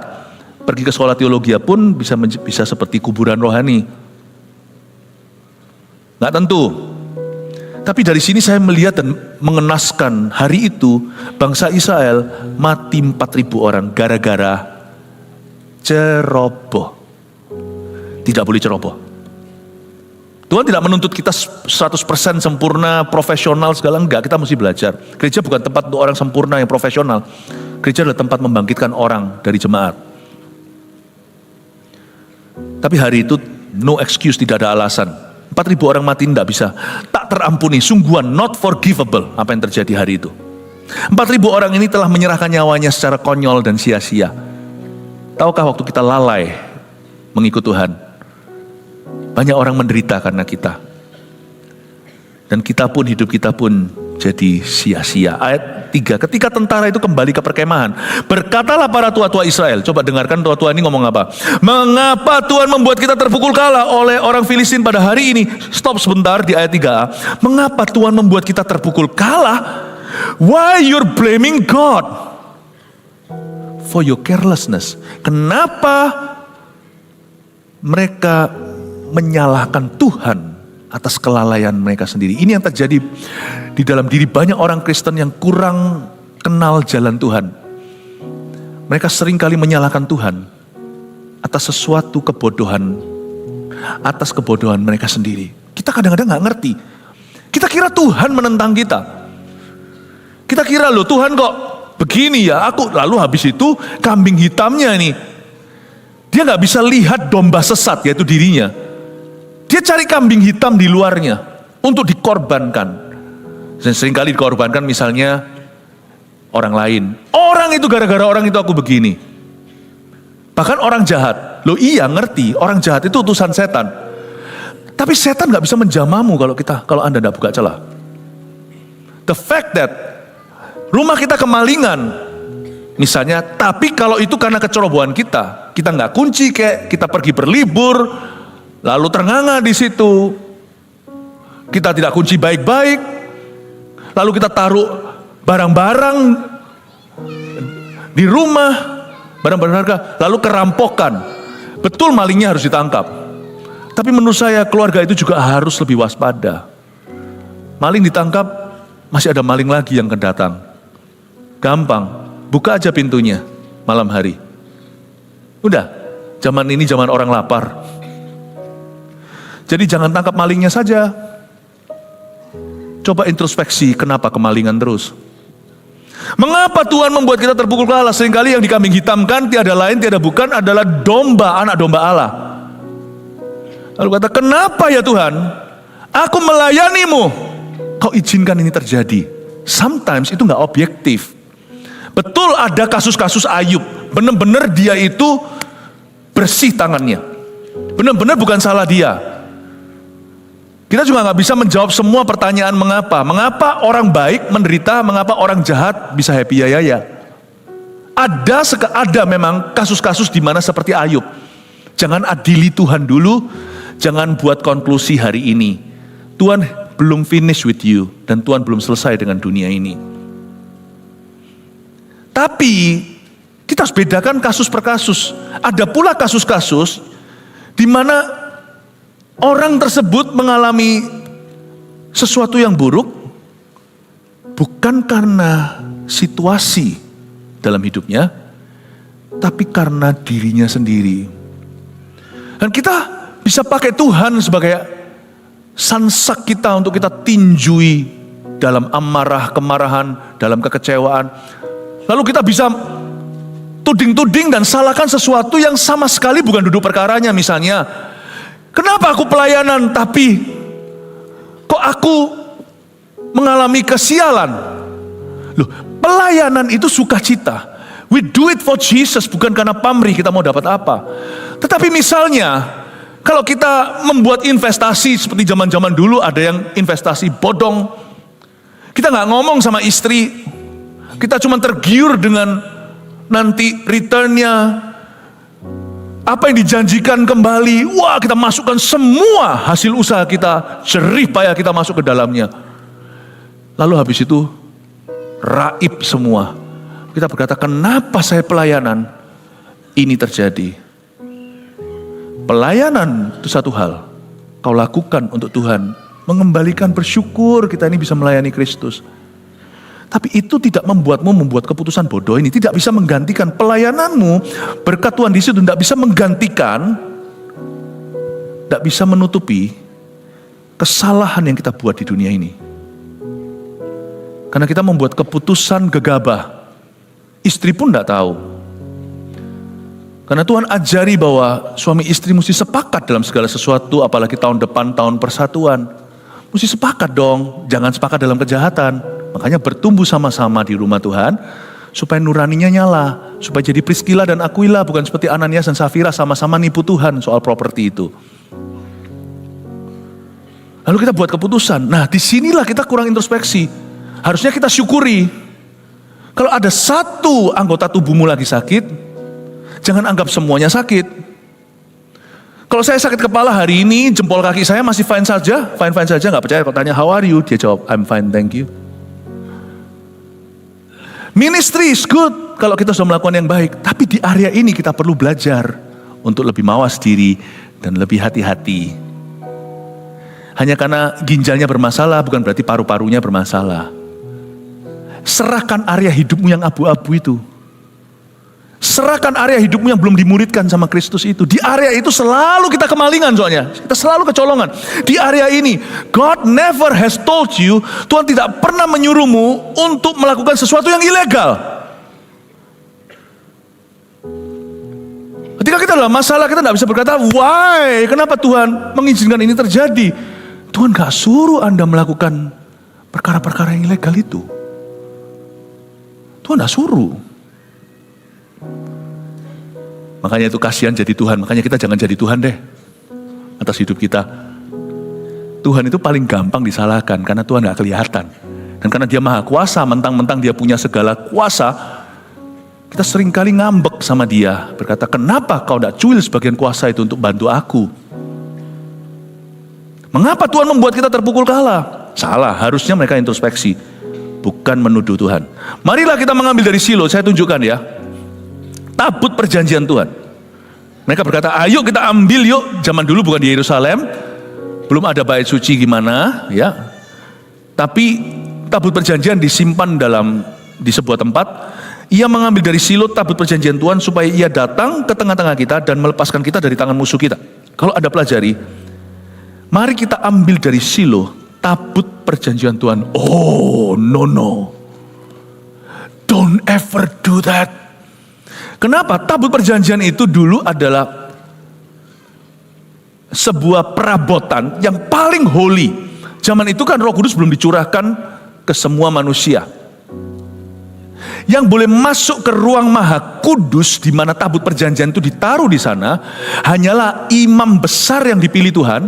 pergi ke sekolah teologi pun bisa seperti kuburan rohani. Nggak tentu. Tapi dari sini saya melihat dan mengenaskan, hari itu bangsa Israel mati 4.000 orang gara-gara ceroboh. Tidak boleh ceroboh. Tuhan tidak menuntut kita 100% sempurna, profesional segala, enggak, kita mesti belajar. Gereja bukan tempat untuk orang sempurna yang profesional. Gereja adalah tempat membangkitkan orang dari jemaat. Tapi hari itu no excuse, tidak ada alasan. 4.000 orang mati tidak bisa, tak terampuni, sungguhan, not forgivable apa yang terjadi hari itu. 4.000 orang ini telah menyerahkan nyawanya secara konyol dan sia-sia. Tahukah waktu kita lalai mengikut Tuhan, banyak orang menderita karena kita. Dan kita pun, hidup kita pun jadi sia-sia. Ayat 3, ketika tentara itu kembali ke perkemahan, berkatalah para tua-tua Israel. Coba dengarkan tua-tua ini ngomong apa. Mengapa Tuhan membuat kita terpukul kalah oleh orang Filistin pada hari ini? Stop sebentar di ayat 3a. Mengapa Tuhan membuat kita terpukul kalah? Why you're blaming God for your carelessness? Kenapa mereka menyalahkan Tuhan atas kelalaian mereka sendiri? Ini yang terjadi di dalam diri banyak orang Kristen yang kurang kenal jalan Tuhan. Mereka seringkali menyalahkan Tuhan atas sesuatu kebodohan, atas kebodohan mereka sendiri. Kita kadang-kadang gak ngerti. Kita kira Tuhan menentang kita. Kita kira loh Tuhan kok begini ya, aku lalu habis itu kambing hitamnya ini. Dia gak bisa lihat domba sesat, yaitu dirinya. Dia cari kambing hitam di luarnya untuk dikorbankan. Dan seringkali dikorbankan misalnya orang lain. Orang itu gara-gara orang itu aku begini. Bahkan orang jahat. Loh iya ngerti, orang jahat itu utusan setan. Tapi setan gak bisa menjamamu kalau Anda tidak buka celah. The fact that rumah kita kemalingan misalnya, tapi kalau itu karena kecerobohan kita gak kunci, kayak kita pergi berlibur, lalu ternganga di situ. Kita tidak kunci baik-baik. Lalu kita taruh barang-barang di rumah, barang-barang harga, lalu kerampokan. Betul malingnya harus ditangkap. Tapi menurut saya keluarga itu juga harus lebih waspada. Maling ditangkap, masih ada maling lagi yang akan datang. Gampang, buka aja pintunya malam hari. Udah, zaman ini zaman orang lapar. Jadi jangan tangkap malingnya saja. Coba introspeksi, kenapa kemalingan terus? Mengapa Tuhan membuat kita terpukul kalah? Seringkali yang dikambing hitamkan tiada lain, tiada bukan adalah domba, anak domba Allah. Lalu kata, kenapa ya Tuhan? Aku melayanimu. Kau izinkan ini terjadi. Sometimes itu gak objektif. Betul ada kasus-kasus Ayub. Benar-benar dia itu bersih tangannya. Benar-benar bukan salah dia. Kita juga gak bisa menjawab semua pertanyaan mengapa. Mengapa orang baik menderita, mengapa orang jahat bisa happy ya. Ada memang kasus-kasus di mana seperti Ayub. Jangan adili Tuhan dulu, jangan buat konklusi hari ini. Tuhan belum finish with you, dan Tuhan belum selesai dengan dunia ini. Tapi kita harus bedakan kasus per kasus. Ada pula kasus-kasus di mana orang tersebut mengalami sesuatu yang buruk bukan karena situasi dalam hidupnya, tapi karena dirinya sendiri. Dan kita bisa pakai Tuhan sebagai sansak kita untuk kita tinjui dalam amarah, kemarahan, dalam kekecewaan. Lalu kita bisa tuding-tuding dan salahkan sesuatu yang sama sekali bukan duduk perkaranya. Misalnya, kenapa aku pelayanan tapi kok aku mengalami kesialan? Loh, pelayanan itu sukacita. We do it for Jesus, bukan karena pamrih kita mau dapat apa. Tetapi misalnya, kalau kita membuat investasi seperti zaman-zaman dulu, ada yang investasi bodong. Kita nggak ngomong sama istri, kita cuma tergiur dengan nanti returnnya, apa yang dijanjikan kembali. Wah, kita masukkan semua hasil usaha kita, jerih payah kita masuk ke dalamnya. Lalu habis itu raib semua. Kita berkata, kenapa saya pelayanan ini terjadi? Pelayanan itu satu hal, kau lakukan untuk Tuhan, mengembalikan bersyukur kita ini bisa melayani Kristus. Tapi itu tidak membuatmu membuat keputusan bodoh ini, tidak bisa menggantikan pelayananmu. Berkat Tuhan di situ tidak bisa menggantikan, tidak bisa menutupi kesalahan yang kita buat di dunia ini. Karena kita membuat keputusan gegabah. Istri pun tidak tahu. Karena Tuhan ajari bahwa suami istri mesti sepakat dalam segala sesuatu, apalagi tahun depan, tahun persatuan. Mesti sepakat dong, jangan sepakat dalam kejahatan. Makanya bertumbuh sama-sama di rumah Tuhan, supaya nuraninya nyala. Supaya jadi Priskila dan Aquila, bukan seperti Ananias dan Safira sama-sama nipu Tuhan soal properti itu. Lalu kita buat keputusan. Nah, disinilah kita kurang introspeksi. Harusnya kita syukuri. Kalau ada satu anggota tubuhmu lagi sakit, jangan anggap semuanya sakit. Kalau saya sakit kepala hari ini, jempol kaki saya masih fine saja, nggak percaya. Kalau tanya how are you, dia jawab I'm fine, thank you. Ministry is good kalau kita sudah melakukan yang baik, tapi di area ini kita perlu belajar untuk lebih mawas diri dan lebih hati-hati. Hanya karena ginjalnya bermasalah bukan berarti paru-parunya bermasalah. Serahkan area hidupmu yang abu-abu itu. Serahkan area hidupmu yang belum dimuridkan sama Kristus itu. Di area itu selalu kita kemalingan soalnya. Kita selalu kecolongan. Di area ini, God never has told you, Tuhan tidak pernah menyuruhmu untuk melakukan sesuatu yang ilegal. Ketika kita dalam masalah, kita tidak bisa berkata, why? Kenapa Tuhan mengizinkan ini terjadi? Tuhan gak suruh Anda melakukan perkara-perkara yang ilegal itu. Tuhan gak suruh. Makanya itu kasihan jadi Tuhan. Makanya kita jangan jadi Tuhan deh atas hidup kita. Tuhan itu paling gampang disalahkan karena Tuhan gak kelihatan. Dan karena dia maha kuasa, mentang-mentang dia punya segala kuasa, kita seringkali ngambek sama dia. Berkata, kenapa kau gak cuil sebagian kuasa itu untuk bantu aku? Mengapa Tuhan membuat kita terpukul kalah? Salah, harusnya mereka introspeksi, bukan menuduh Tuhan. Marilah kita mengambil dari Silo, saya tunjukkan ya. Tabut perjanjian Tuhan. Mereka berkata, ayo kita ambil yuk. Zaman dulu bukan di Yerusalem, belum ada bait suci gimana, ya. Tapi tabut perjanjian disimpan di sebuah tempat. Ia mengambil dari Silo tabut perjanjian Tuhan supaya ia datang ke tengah-tengah kita dan melepaskan kita dari tangan musuh kita. Kalau ada pelajari, mari kita ambil dari Silo tabut perjanjian Tuhan. Oh, no. Don't ever do that. Kenapa? Tabut perjanjian itu dulu adalah sebuah perabotan yang paling holy. Zaman itu kan Roh Kudus belum dicurahkan ke semua manusia. Yang boleh masuk ke ruang maha kudus di mana tabut perjanjian itu ditaruh di sana hanyalah imam besar yang dipilih Tuhan.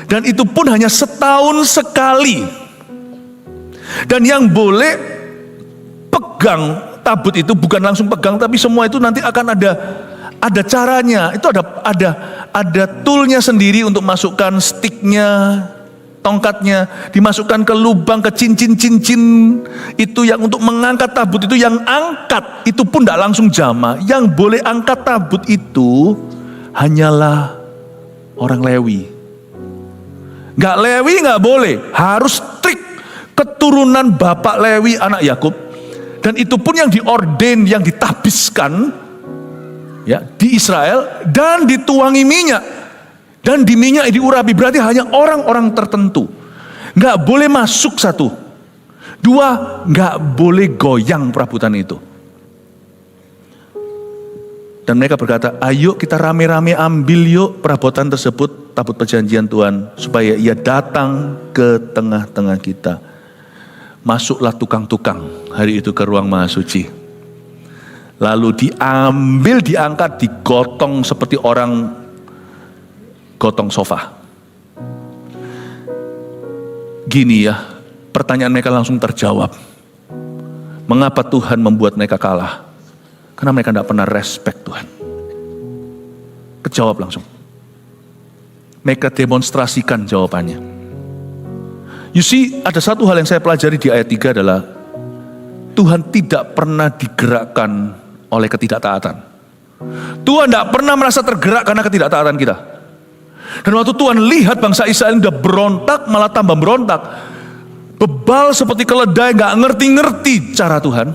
Dan itu pun hanya setahun sekali. Dan yang boleh pegang tabut itu bukan langsung pegang, tapi semua itu nanti akan ada caranya. Itu ada toolnya sendiri untuk masukkan sticknya, tongkatnya, dimasukkan ke lubang, ke cincin-cincin itu yang untuk mengangkat tabut itu. Yang angkat itu pun tidak langsung jamaah. Yang boleh angkat tabut itu hanyalah orang Lewi. Nggak Lewi nggak boleh, harus strict keturunan bapak Lewi anak Yakub. Dan itu pun yang diorden, yang ditabiskan ya di Israel dan dituangi minyak dan diminyaki, diurapi. Berarti hanya orang-orang tertentu. Nggak boleh masuk satu. Dua, nggak boleh goyang perabotan itu. Dan mereka berkata, ayo kita rame-rame ambil yuk perabotan tersebut, tabut perjanjian Tuhan, supaya ia datang ke tengah-tengah kita. Masuklah tukang-tukang hari itu ke ruang maha suci. Lalu diambil, diangkat, digotong seperti orang gotong sofa. Gini ya, pertanyaan mereka langsung terjawab. Mengapa Tuhan membuat mereka kalah? Karena mereka tidak pernah respect Tuhan. Kejawab langsung. Mereka demonstrasikan jawabannya. You see, ada satu hal yang saya pelajari di ayat 3 adalah Tuhan tidak pernah digerakkan oleh ketidaktaatan. Tuhan tidak pernah merasa tergerak karena ketidaktaatan kita. Dan waktu Tuhan lihat bangsa Israel udah berontak, malah tambah berontak, bebal seperti keledai, gak ngerti-ngerti cara Tuhan.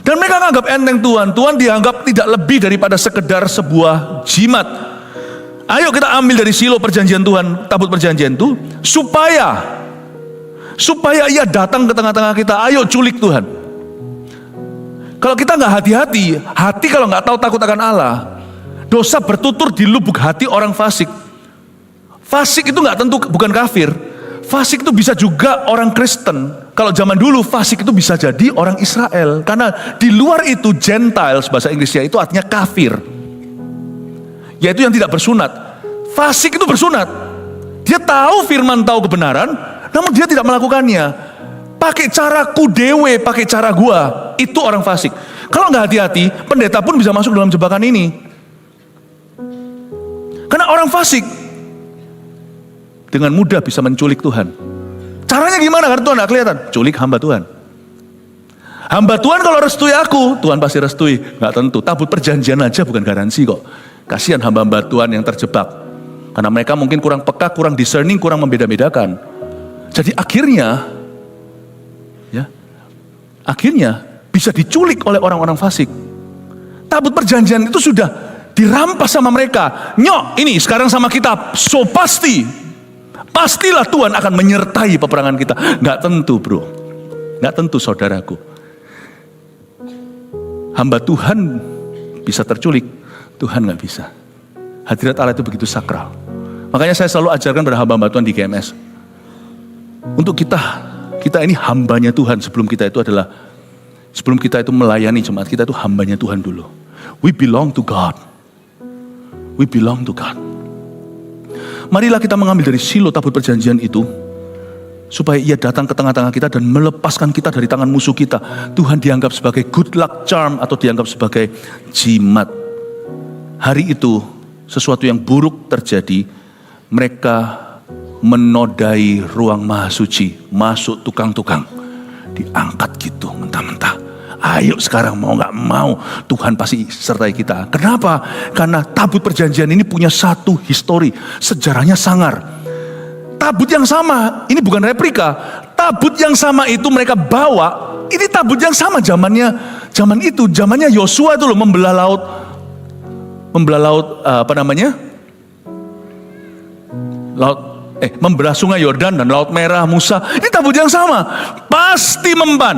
Dan mereka menganggap enteng Tuhan. Tuhan dianggap tidak lebih daripada sekedar sebuah jimat. Ayo kita ambil dari Silo perjanjian Tuhan, tabut perjanjian itu, supaya ia datang ke tengah-tengah kita. Ayo culik Tuhan. Kalau kita nggak hati-hati, hati kalau nggak tahu takut akan Allah, dosa bertutur di lubuk hati orang fasik. Fasik itu nggak tentu bukan kafir. Fasik itu bisa juga orang Kristen. Kalau zaman dulu fasik itu bisa jadi orang Israel. Karena di luar itu Gentiles, bahasa Inggrisnya itu artinya kafir. Yaitu yang tidak bersunat. Fasik itu bersunat. Dia tahu firman, tahu kebenaran, namun dia tidak melakukannya. Pakai caraku dewe, pakai cara gua. Itu orang fasik. Kalau nggak hati-hati, pendeta pun bisa masuk dalam jebakan ini. Karena orang fasik dengan mudah bisa menculik Tuhan. Caranya gimana? Karena Tuhan nggak kelihatan. Culik hamba Tuhan. Hamba Tuhan kalau restui aku, Tuhan pasti restui. Nggak tentu. Tabut perjanjian aja bukan garansi kok. Kasihan hamba-hamba Tuhan yang terjebak. Karena mereka mungkin kurang peka, kurang discerning, kurang membeda-bedakan. Jadi akhirnya bisa diculik oleh orang-orang fasik. Tabut perjanjian itu sudah dirampas sama mereka. Nyok, ini sekarang sama kita. So pastilah Tuhan akan menyertai peperangan kita. Nggak tentu bro, nggak tentu saudaraku. Hamba Tuhan bisa terculik, Tuhan nggak bisa. Hadirat Allah itu begitu sakral. Makanya saya selalu ajarkan pada hamba-hamba Tuhan di GMS. Untuk kita ini hambanya Tuhan. Sebelum kita itu melayani jemaat, kita itu hambanya Tuhan dulu. We belong to God. We belong to God. Marilah kita mengambil dari Silo tabut perjanjian itu, supaya ia datang ke tengah-tengah kita dan melepaskan kita dari tangan musuh kita. Tuhan dianggap sebagai good luck charm atau dianggap sebagai jimat. Hari itu sesuatu yang buruk terjadi. Mereka menodai ruang maha suci, masuk tukang-tukang, diangkat gitu mentah-mentah. Ayo sekarang mau gak mau Tuhan pasti sertai kita. Kenapa? Karena tabut perjanjian ini punya satu histori, sejarahnya sangar. Tabut yang sama, ini bukan replika. Tabut yang sama itu mereka bawa. Ini tabut yang sama zamannya Yosua itu loh, membelah membelah sungai Yordan dan Laut Merah, Musa. Ini tabut yang sama, pasti memban.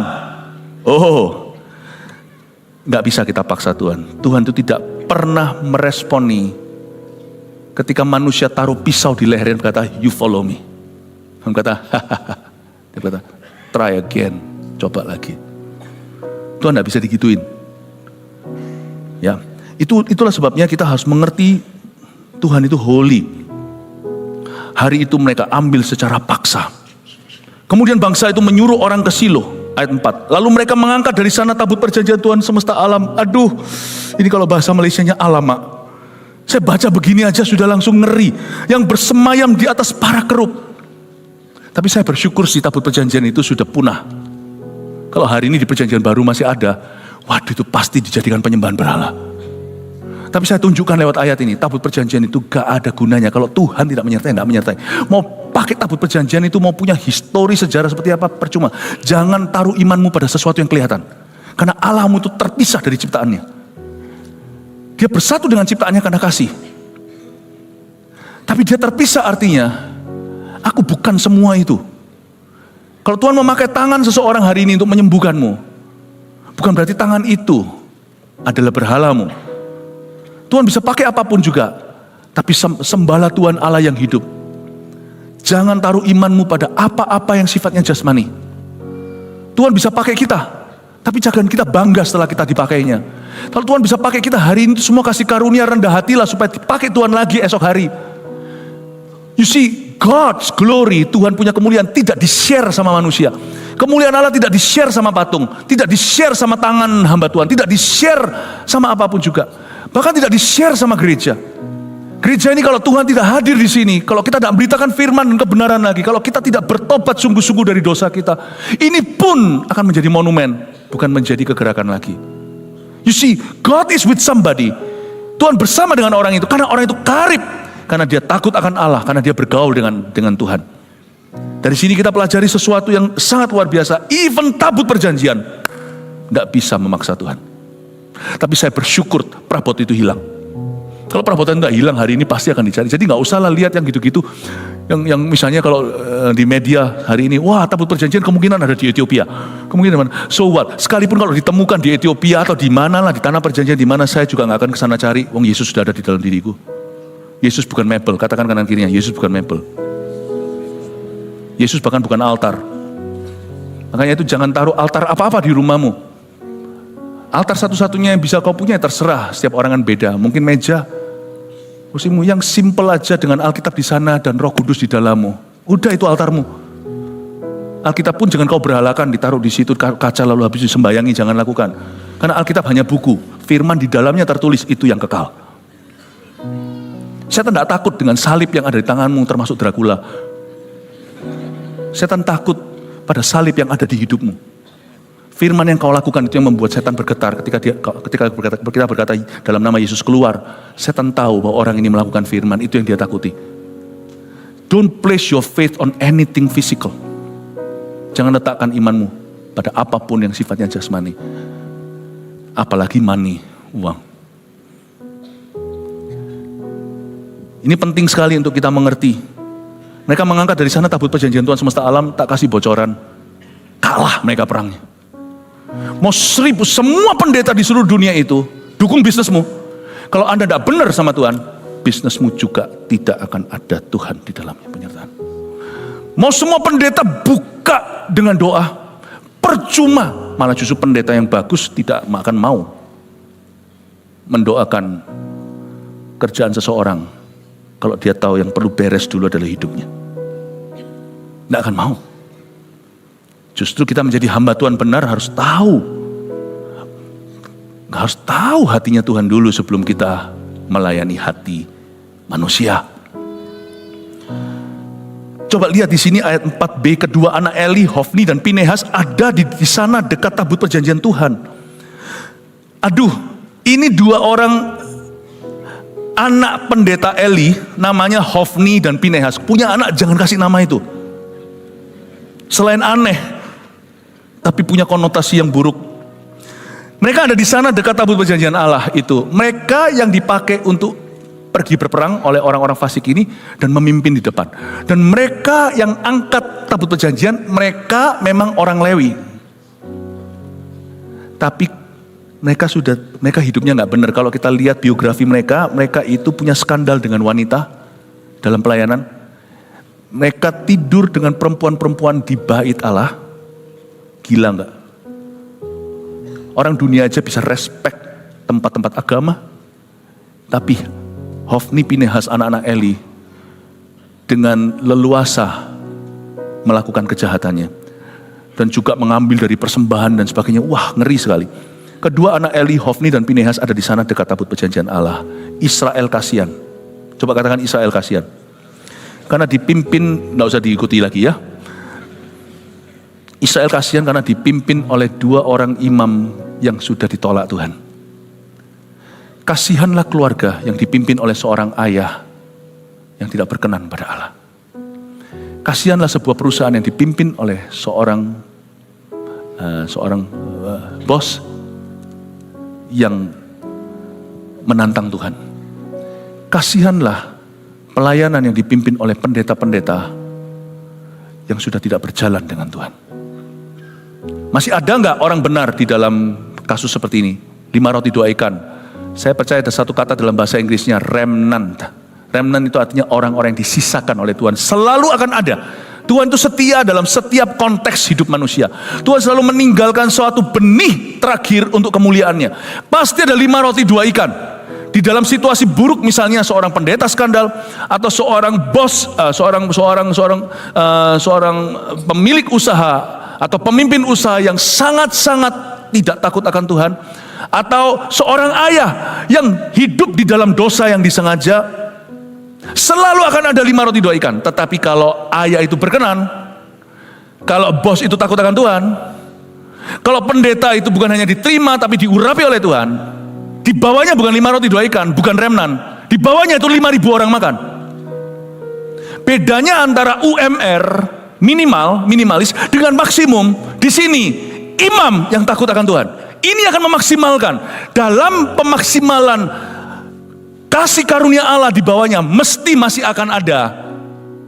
Nggak bisa kita paksa Tuhan. Tuhan itu tidak pernah meresponi ketika manusia taruh pisau di lehernya berkata, you follow me. Dia berkata, try again, coba lagi. Tuhan nggak bisa digituin. Ya, itulah sebabnya kita harus mengerti Tuhan itu holy. Hari itu mereka ambil secara paksa. Kemudian bangsa itu menyuruh orang ke Silo. ayat 4. Lalu mereka mengangkat dari sana tabut perjanjian Tuhan semesta alam. Aduh, ini kalau bahasa Malaysianya alamak. Saya baca begini aja sudah langsung ngeri. Yang bersemayam di atas para kerub. Tapi saya bersyukur sih tabut perjanjian itu sudah punah. Kalau hari ini di perjanjian baru masih ada, waduh itu pasti dijadikan penyembahan berhala. Tapi saya tunjukkan lewat ayat ini, tabut perjanjian itu gak ada gunanya. Kalau Tuhan tidak menyertai. Mau pakai tabut perjanjian itu, mau punya histori sejarah seperti apa, percuma. Jangan taruh imanmu pada sesuatu yang kelihatan. Karena Allahmu itu terpisah dari ciptaannya. Dia bersatu dengan ciptaannya karena kasih. Tapi dia terpisah artinya, aku bukan semua itu. Kalau Tuhan memakai tangan seseorang hari ini untuk menyembuhkanmu, bukan berarti tangan itu adalah berhalamu. Tuhan bisa pakai apapun juga, tapi sembahlah Tuhan Allah yang hidup. Jangan taruh imanmu pada apa-apa yang sifatnya jasmani. Tuhan bisa pakai kita, tapi jangan kita bangga setelah kita dipakainya. Kalau Tuhan bisa pakai kita hari ini, semua kasih karunia, rendah hatilah supaya dipakai Tuhan lagi esok hari. You see, God's glory, Tuhan punya kemuliaan tidak di-share sama manusia. Kemuliaan Allah tidak di-share sama patung, tidak di-share sama tangan hamba Tuhan, tidak di-share sama apapun juga. Bahkan tidak di-share sama gereja. Gereja ini kalau Tuhan tidak hadir di sini, kalau kita tidak memberitakan firman dan kebenaran lagi, kalau kita tidak bertobat sungguh-sungguh dari dosa kita, ini pun akan menjadi monumen, bukan menjadi kegerakan lagi. You see, God is with somebody. Tuhan bersama dengan orang itu, karena orang itu karib, karena dia takut akan Allah, karena dia bergaul dengan Tuhan. Dari sini kita pelajari sesuatu yang sangat luar biasa. Even tabut perjanjian tidak bisa memaksa Tuhan. Tapi saya bersyukur prabot itu hilang. Kalau perabotan tidak hilang hari ini pasti akan dicari. Jadi nggak usah lah lihat yang gitu-gitu. Yang misalnya kalau di media hari ini, wah tabut perjanjian kemungkinan ada di Ethiopia. Kemungkinan mana? So what? Sekalipun kalau ditemukan di Ethiopia atau di mana lah, di tanah perjanjian di mana, saya juga nggak akan kesana cari. Wong Yesus sudah ada di dalam diriku. Yesus bukan mebel. Katakan kanan kirinya, Yesus bukan mebel. Yesus bahkan bukan altar. Makanya itu jangan taruh altar apa-apa di rumahmu. Altar satu-satunya yang bisa kau punya terserah, setiap orang kan beda. Mungkin meja, kursimu yang simple aja dengan Alkitab di sana dan Roh Kudus di dalammu. Udah itu altarmu. Alkitab pun jangan kau berhalakan, ditaruh di situ kaca lalu habis disembayangi, jangan lakukan. Karena Alkitab hanya buku, firman di dalamnya tertulis itu yang kekal. Setan tidak takut dengan salib yang ada di tanganmu termasuk Dracula. Setan takut pada salib yang ada di hidupmu. Firman yang kau lakukan itu yang membuat setan bergetar ketika kita berkata dalam nama Yesus keluar. Setan tahu bahwa orang ini melakukan firman, itu yang dia takuti. Don't place your faith on anything physical. Jangan letakkan imanmu pada apapun yang sifatnya jasmani. Apalagi money, uang. Ini penting sekali untuk kita mengerti. Mereka mengangkat dari sana tabut perjanjian Tuhan semesta alam, tak kasih bocoran. Kalah mereka perangnya. Mau 1000 semua pendeta di seluruh dunia itu dukung bisnismu. Kalau Anda tidak benar sama Tuhan, bisnismu juga tidak akan ada Tuhan di dalamnya penyertaan. Mau semua pendeta buka dengan doa, percuma. Malah justru pendeta yang bagus tidak akan mau mendoakan kerjaan seseorang kalau dia tahu yang perlu beres dulu adalah hidupnya. Tidak akan mau. Justru kita menjadi hamba Tuhan benar harus tahu hatinya Tuhan dulu sebelum kita melayani hati manusia. Coba lihat di sini ayat 4b, kedua anak Eli, Hofni dan Pinehas ada di sana dekat tabut perjanjian Tuhan. Aduh, ini dua orang anak pendeta Eli, namanya Hofni dan Pinehas. Punya anak jangan kasih nama itu. Selain aneh, tapi punya konotasi yang buruk. Mereka ada di sana dekat tabut perjanjian Allah itu. Mereka yang dipakai untuk pergi berperang oleh orang-orang fasik ini dan memimpin di depan. Dan mereka yang angkat tabut perjanjian, mereka memang orang Lewi. Tapi mereka hidupnya nggak benar. Kalau kita lihat biografi mereka itu punya skandal dengan wanita dalam pelayanan. Mereka tidur dengan perempuan-perempuan di bait Allah. Gila enggak? Orang dunia aja bisa respect tempat-tempat agama. Tapi Hofni, Pinehas, anak-anak Eli dengan leluasa melakukan kejahatannya. dan juga mengambil dari persembahan dan sebagainya. Wah, ngeri sekali. Kedua anak Eli, Hofni dan Pinehas ada di sana dekat tabut perjanjian Allah. Israel kasihan. Coba katakan Israel kasihan. Karena dipimpin, nggak usah diikuti lagi ya. Israel kasihan karena dipimpin oleh dua orang imam yang sudah ditolak Tuhan. Kasihanlah keluarga yang dipimpin oleh seorang ayah yang tidak berkenan pada Allah. Kasihanlah sebuah perusahaan yang dipimpin oleh seorang bos yang menantang Tuhan. Kasihanlah pelayanan yang dipimpin oleh pendeta-pendeta yang sudah tidak berjalan dengan Tuhan. Masih ada nggak orang benar di dalam kasus seperti ini? 5 roti 2 ikan. Saya percaya ada satu kata dalam bahasa Inggrisnya, remnant. Remnant itu artinya orang-orang yang disisakan oleh Tuhan. Selalu akan ada. Tuhan itu setia dalam setiap konteks hidup manusia. Tuhan selalu meninggalkan suatu benih terakhir untuk kemuliaannya. Pasti ada 5 roti 2 ikan. Di dalam situasi buruk misalnya seorang pendeta skandal atau seorang bos, seorang pemilik usaha atau pemimpin usaha yang sangat-sangat tidak takut akan Tuhan, atau seorang ayah yang hidup di dalam dosa yang disengaja, selalu akan ada 5 roti 2 ikan. Tetapi kalau ayah itu berkenan, kalau bos itu takut akan Tuhan, kalau pendeta itu bukan hanya diterima tapi diurapi oleh Tuhan, di bawahnya bukan 5 roti 2 ikan, bukan remnan, di bawahnya itu 5.000 orang makan. Bedanya antara UMR minimalis dengan maksimum, di sini imam yang takut akan Tuhan ini akan memaksimalkan. Dalam pemaksimalan kasih karunia Allah di bawahnya mesti masih akan ada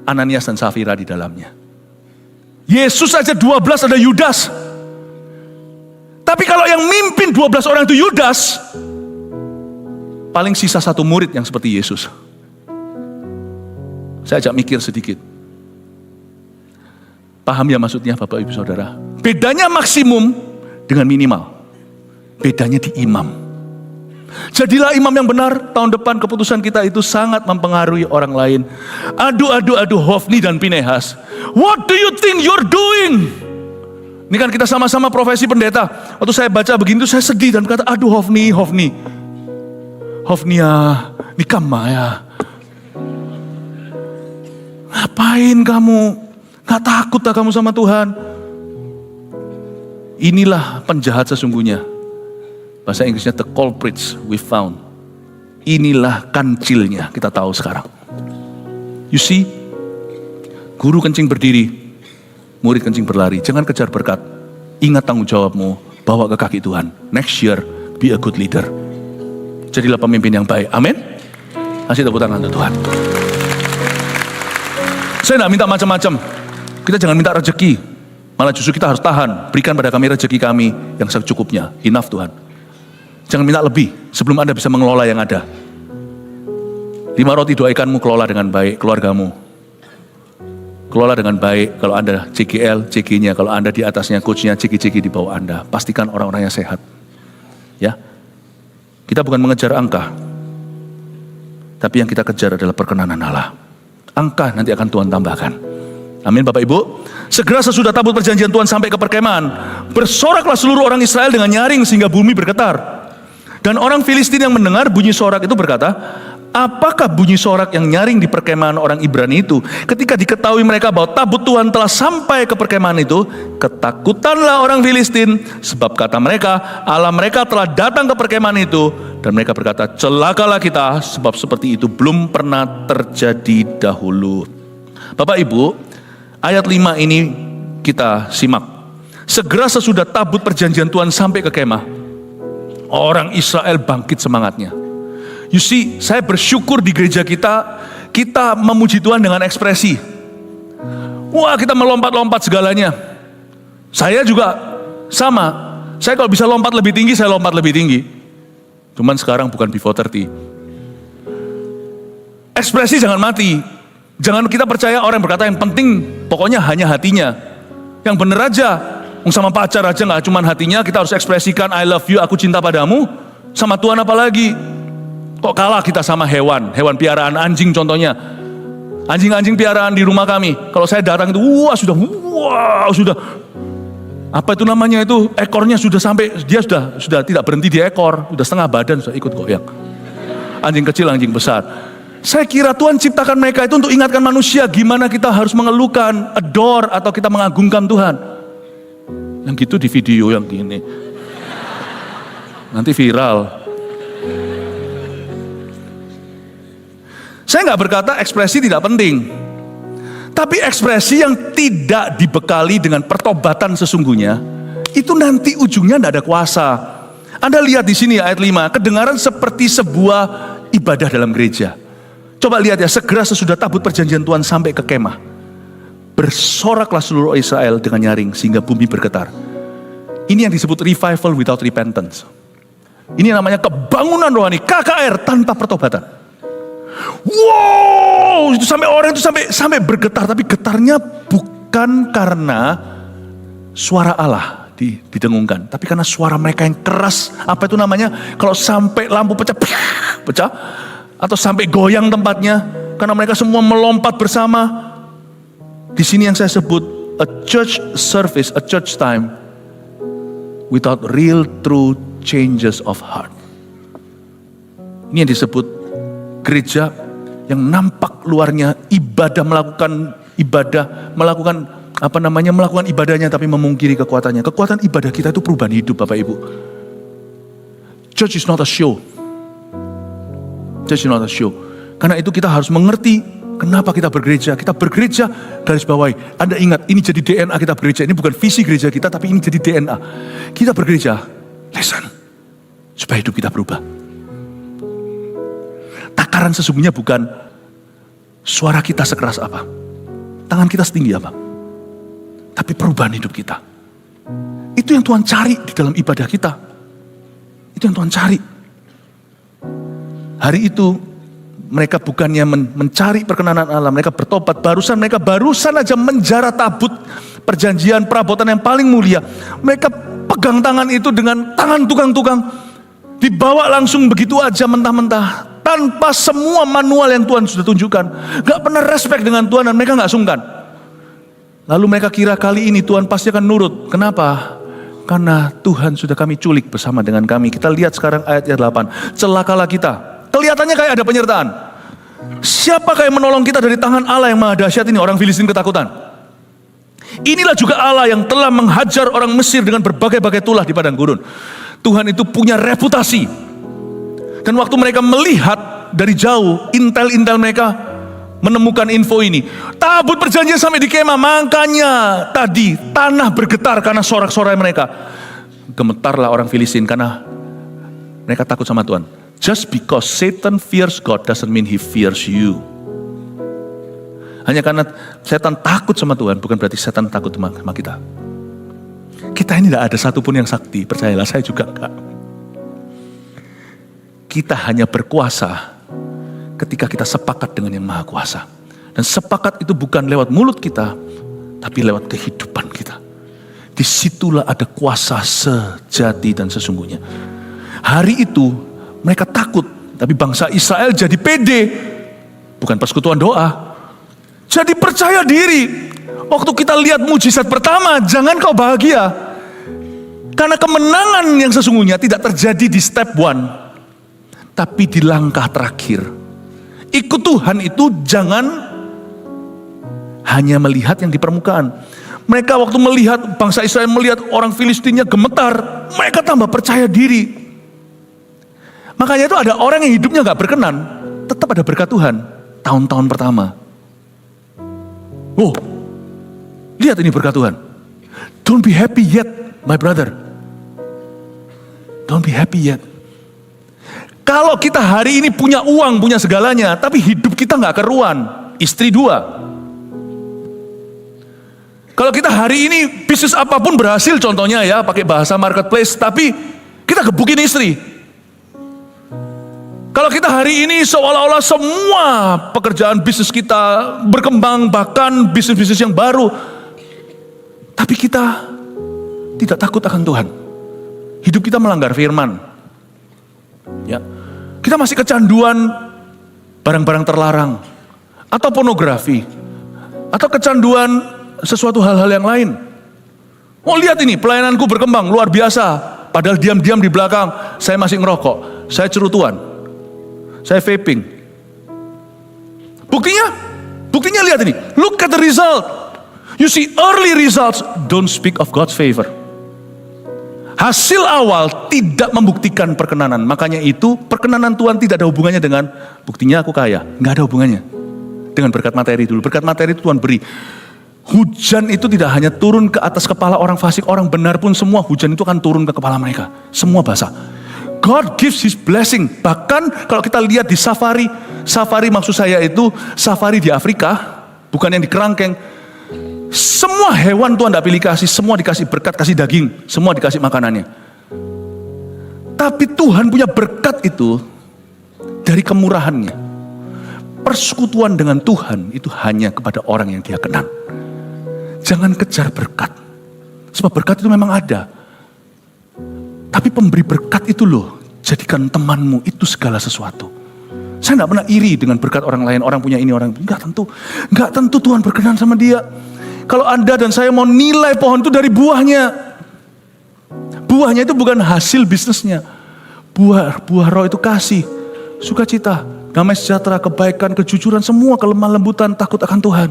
Ananias dan Safira di dalamnya. Yesus aja 12 ada Yudas. Tapi kalau yang mimpin 12 orang itu Yudas, paling sisa 1 murid yang seperti Yesus. Saya ajak mikir sedikit. Paham ya maksudnya Bapak Ibu Saudara? Bedanya maksimum dengan minimal. Bedanya di imam. Jadilah imam yang benar. Tahun depan keputusan kita itu sangat mempengaruhi orang lain. Aduh Hofni dan Pinehas. What do you think you're doing? Ini kan kita sama-sama profesi pendeta. Waktu saya baca begitu saya sedih dan kata, aduh Hofni ya, nikam ya. Ngapain kamu? Gak takut tak kamu sama Tuhan? Inilah penjahat sesungguhnya. Bahasa Inggrisnya the culprits we found. Inilah kancilnya, kita tahu sekarang. You see, guru kencing berdiri, murid kencing berlari. Jangan kejar berkat. Ingat tanggung jawabmu, bawa ke kaki Tuhan. Next year, be a good leader. Jadilah pemimpin yang baik. Amin. Kasih tepuk tangan untuk Tuhan. Saya tidak minta macam-macam. Kita jangan minta rezeki. Malah justru kita harus tahan. Berikan pada kami rezeki kami yang secukupnya. Enough Tuhan. Jangan minta lebih sebelum Anda bisa mengelola yang ada. 5 roti 2 ikanmu kelola dengan baik, keluargamu. Kelola dengan baik. Kalau Anda CGL, CG-nya. Kalau Anda di atasnya, coach-nya, CG-CG di bawah Anda. Pastikan orang-orangnya sehat. Ya. Kita bukan mengejar angka. Tapi yang kita kejar adalah perkenanan Allah. Angka nanti akan Tuhan tambahkan. Amin Bapak Ibu. Segera sesudah tabut perjanjian Tuhan sampai ke perkemahan, bersoraklah seluruh orang Israel dengan nyaring sehingga bumi bergetar. Dan orang Filistin yang mendengar bunyi sorak itu berkata, apakah bunyi sorak yang nyaring di perkemahan orang Ibrani itu? Ketika diketahui mereka bahwa tabut Tuhan telah sampai ke perkemahan itu, ketakutanlah orang Filistin, sebab kata mereka, Allah mereka telah datang ke perkemahan itu. Dan mereka berkata, celakalah kita, sebab seperti itu belum pernah terjadi dahulu. Bapak Ibu, ayat 5 ini kita simak. Segera sesudah tabut perjanjian Tuhan sampai ke kemah, orang Israel bangkit semangatnya. You see, saya bersyukur di gereja kita memuji Tuhan dengan ekspresi. Wah, kita melompat-lompat segalanya. Saya juga sama. Saya kalau bisa lompat lebih tinggi, saya lompat lebih tinggi. Cuman sekarang bukan before 30. Ekspresi jangan mati. Jangan kita percaya orang yang berkata yang penting pokoknya hanya hatinya. Yang bener aja. Sama pacar aja gak cuma hatinya, kita harus ekspresikan I love you, aku cinta padamu. Sama Tuhan apalagi. Kok kalah kita sama hewan piaraan, anjing contohnya. Anjing-anjing piaraan di rumah kami. Kalau saya datang itu, sudah. Apa itu namanya itu, ekornya sudah sampai, dia sudah tidak berhenti di ekor, sudah setengah badan sudah ikut goyang. Anjing kecil, anjing besar. Saya kira Tuhan ciptakan mereka itu untuk ingatkan manusia gimana kita harus mengeluhkan, adore atau kita mengagungkan Tuhan. Yang gitu di video yang gini. Nanti viral. Saya nggak berkata ekspresi tidak penting. Tapi ekspresi yang tidak dibekali dengan pertobatan sesungguhnya, itu nanti ujungnya tidak ada kuasa. Anda lihat di sini ayat 5, kedengaran seperti sebuah ibadah dalam gereja. Coba lihat ya, segera sesudah tabut perjanjian Tuhan sampai ke kemah, bersoraklah seluruh Israel dengan nyaring sehingga bumi bergetar. Ini yang disebut revival without repentance. Ini namanya kebangunan rohani, KKR tanpa pertobatan. Wow, itu sampai orang itu sampai bergetar, tapi getarnya bukan karena suara Allah didengungkan, tapi karena suara mereka yang keras. Apa itu namanya? Kalau sampai lampu pecah, atau sampai goyang tempatnya, karena mereka semua melompat bersama. Di sini yang saya sebut a church service, a church time without real true changes of heart. Ini yang disebut gereja yang nampak luarnya melakukan ibadahnya tapi memungkiri kekuatannya. Kekuatan ibadah kita itu perubahan hidup, Bapak Ibu. Church is not a show. Church is not a show. Karena itu kita harus mengerti kenapa kita bergereja. Kita bergereja, garis bawahi. Anda ingat, ini jadi DNA kita bergereja. Ini bukan visi gereja kita, tapi ini jadi DNA. Kita bergereja, listen, supaya hidup kita berubah. Takaran sesungguhnya bukan suara kita sekeras apa, tangan kita setinggi apa, tapi perubahan hidup kita. Itu yang Tuhan cari di dalam ibadah kita. Itu yang Tuhan cari. Hari itu mereka bukannya mencari perkenanan Allah, mereka bertobat. Mereka barusan aja menjara tabut perjanjian perabotan yang paling mulia. Mereka pegang tangan itu dengan tangan tukang-tukang, dibawa langsung begitu aja mentah-mentah, tanpa semua manual yang Tuhan sudah tunjukkan. Gak pernah respect dengan Tuhan dan mereka gak sungkan. Lalu mereka kira kali ini Tuhan pasti akan nurut. Kenapa? Karena Tuhan sudah kami culik bersama dengan kami. Kita lihat sekarang ayat 8. Celakalah kita. Kelihatannya kayak ada penyertaan. Siapakah yang menolong kita dari tangan Allah yang maha dahsyat ini? Orang Filistin ketakutan. Inilah juga Allah yang telah menghajar orang Mesir dengan berbagai-bagai tulah di padang gurun. Tuhan itu punya reputasi. Dan waktu mereka melihat dari jauh, intel mereka menemukan info ini. Tabut perjanjian sampai di kemah, makanya tadi tanah bergetar karena sorak-sorai mereka. Gemetarlah orang Filistin karena mereka takut sama Tuhan. Just because Satan fears God doesn't mean he fears you. Hanya karena setan takut sama Tuhan, bukan berarti setan takut sama kita. Kita ini tidak ada satupun yang sakti, percayalah, saya juga enggak. Kita hanya berkuasa ketika kita sepakat dengan yang maha kuasa. Dan sepakat itu bukan lewat mulut kita, tapi lewat kehidupan kita. Disitulah ada kuasa sejati dan sesungguhnya. Hari itu mereka takut, tapi bangsa Israel jadi pede. Bukan persekutuan doa, jadi percaya diri. Waktu kita lihat mujizat pertama, jangan kau bahagia. Karena kemenangan yang sesungguhnya tidak terjadi di step 1. Tapi di langkah terakhir. Ikut Tuhan itu jangan hanya melihat yang di permukaan. Mereka waktu melihat, bangsa Israel melihat orang Filistinnya gemetar, mereka tambah percaya diri. Makanya itu ada orang yang hidupnya gak berkenan, tetap ada berkat Tuhan. Tahun-tahun pertama. Oh, lihat ini berkat Tuhan. Don't be happy yet, my brother. Don't be happy yet. Kalau kita hari ini punya uang, punya segalanya, tapi hidup kita gak keruan, istri 2. Kalau kita hari ini bisnis apapun berhasil, contohnya ya, pakai bahasa marketplace, tapi kita gebukin istri. Kalau kita hari ini seolah-olah semua pekerjaan bisnis kita berkembang, bahkan bisnis-bisnis yang baru, tapi kita tidak takut akan Tuhan. Hidup kita melanggar firman. Ya, kita masih kecanduan barang-barang terlarang, atau pornografi, atau kecanduan sesuatu hal-hal yang lain. Oh lihat ini, pelayananku berkembang, luar biasa. Padahal diam-diam di belakang, saya masih ngerokok, saya cerutuan, saya vaping. Buktinya lihat ini. Look at the result. You see, early results don't speak of God's favor. Hasil awal tidak membuktikan perkenanan. Makanya itu perkenanan Tuhan tidak ada hubungannya dengan buktinya aku kaya. Nggak ada hubungannya dengan berkat materi dulu. Berkat materi itu Tuhan beri. Hujan itu tidak hanya turun ke atas kepala orang fasik, orang benar pun semua hujan itu akan turun ke kepala mereka. Semua basah. God gives His blessing. Bahkan kalau kita lihat di safari maksud saya itu safari di Afrika, bukan yang di kerangkeng. Semua hewan Tuhan tidak pilih kasih, semua dikasih berkat, kasih daging, semua dikasih makanannya. Tapi Tuhan punya berkat itu dari kemurahannya. Persekutuan dengan Tuhan itu hanya kepada orang yang Dia kenal. Jangan kejar berkat. Sebab berkat itu memang ada. Tapi pemberi berkat itu loh, jadikan temanmu itu segala sesuatu. Saya tidak pernah iri dengan berkat orang lain, orang punya ini, orang enggak tentu. Enggak tentu Tuhan berkenan sama dia. Kalau Anda dan saya mau nilai pohon itu dari buahnya. Buahnya itu bukan hasil bisnisnya. Buah roh itu kasih, sukacita, damai sejahtera, kebaikan, kejujuran, semua kelemah lembutan, takut akan Tuhan.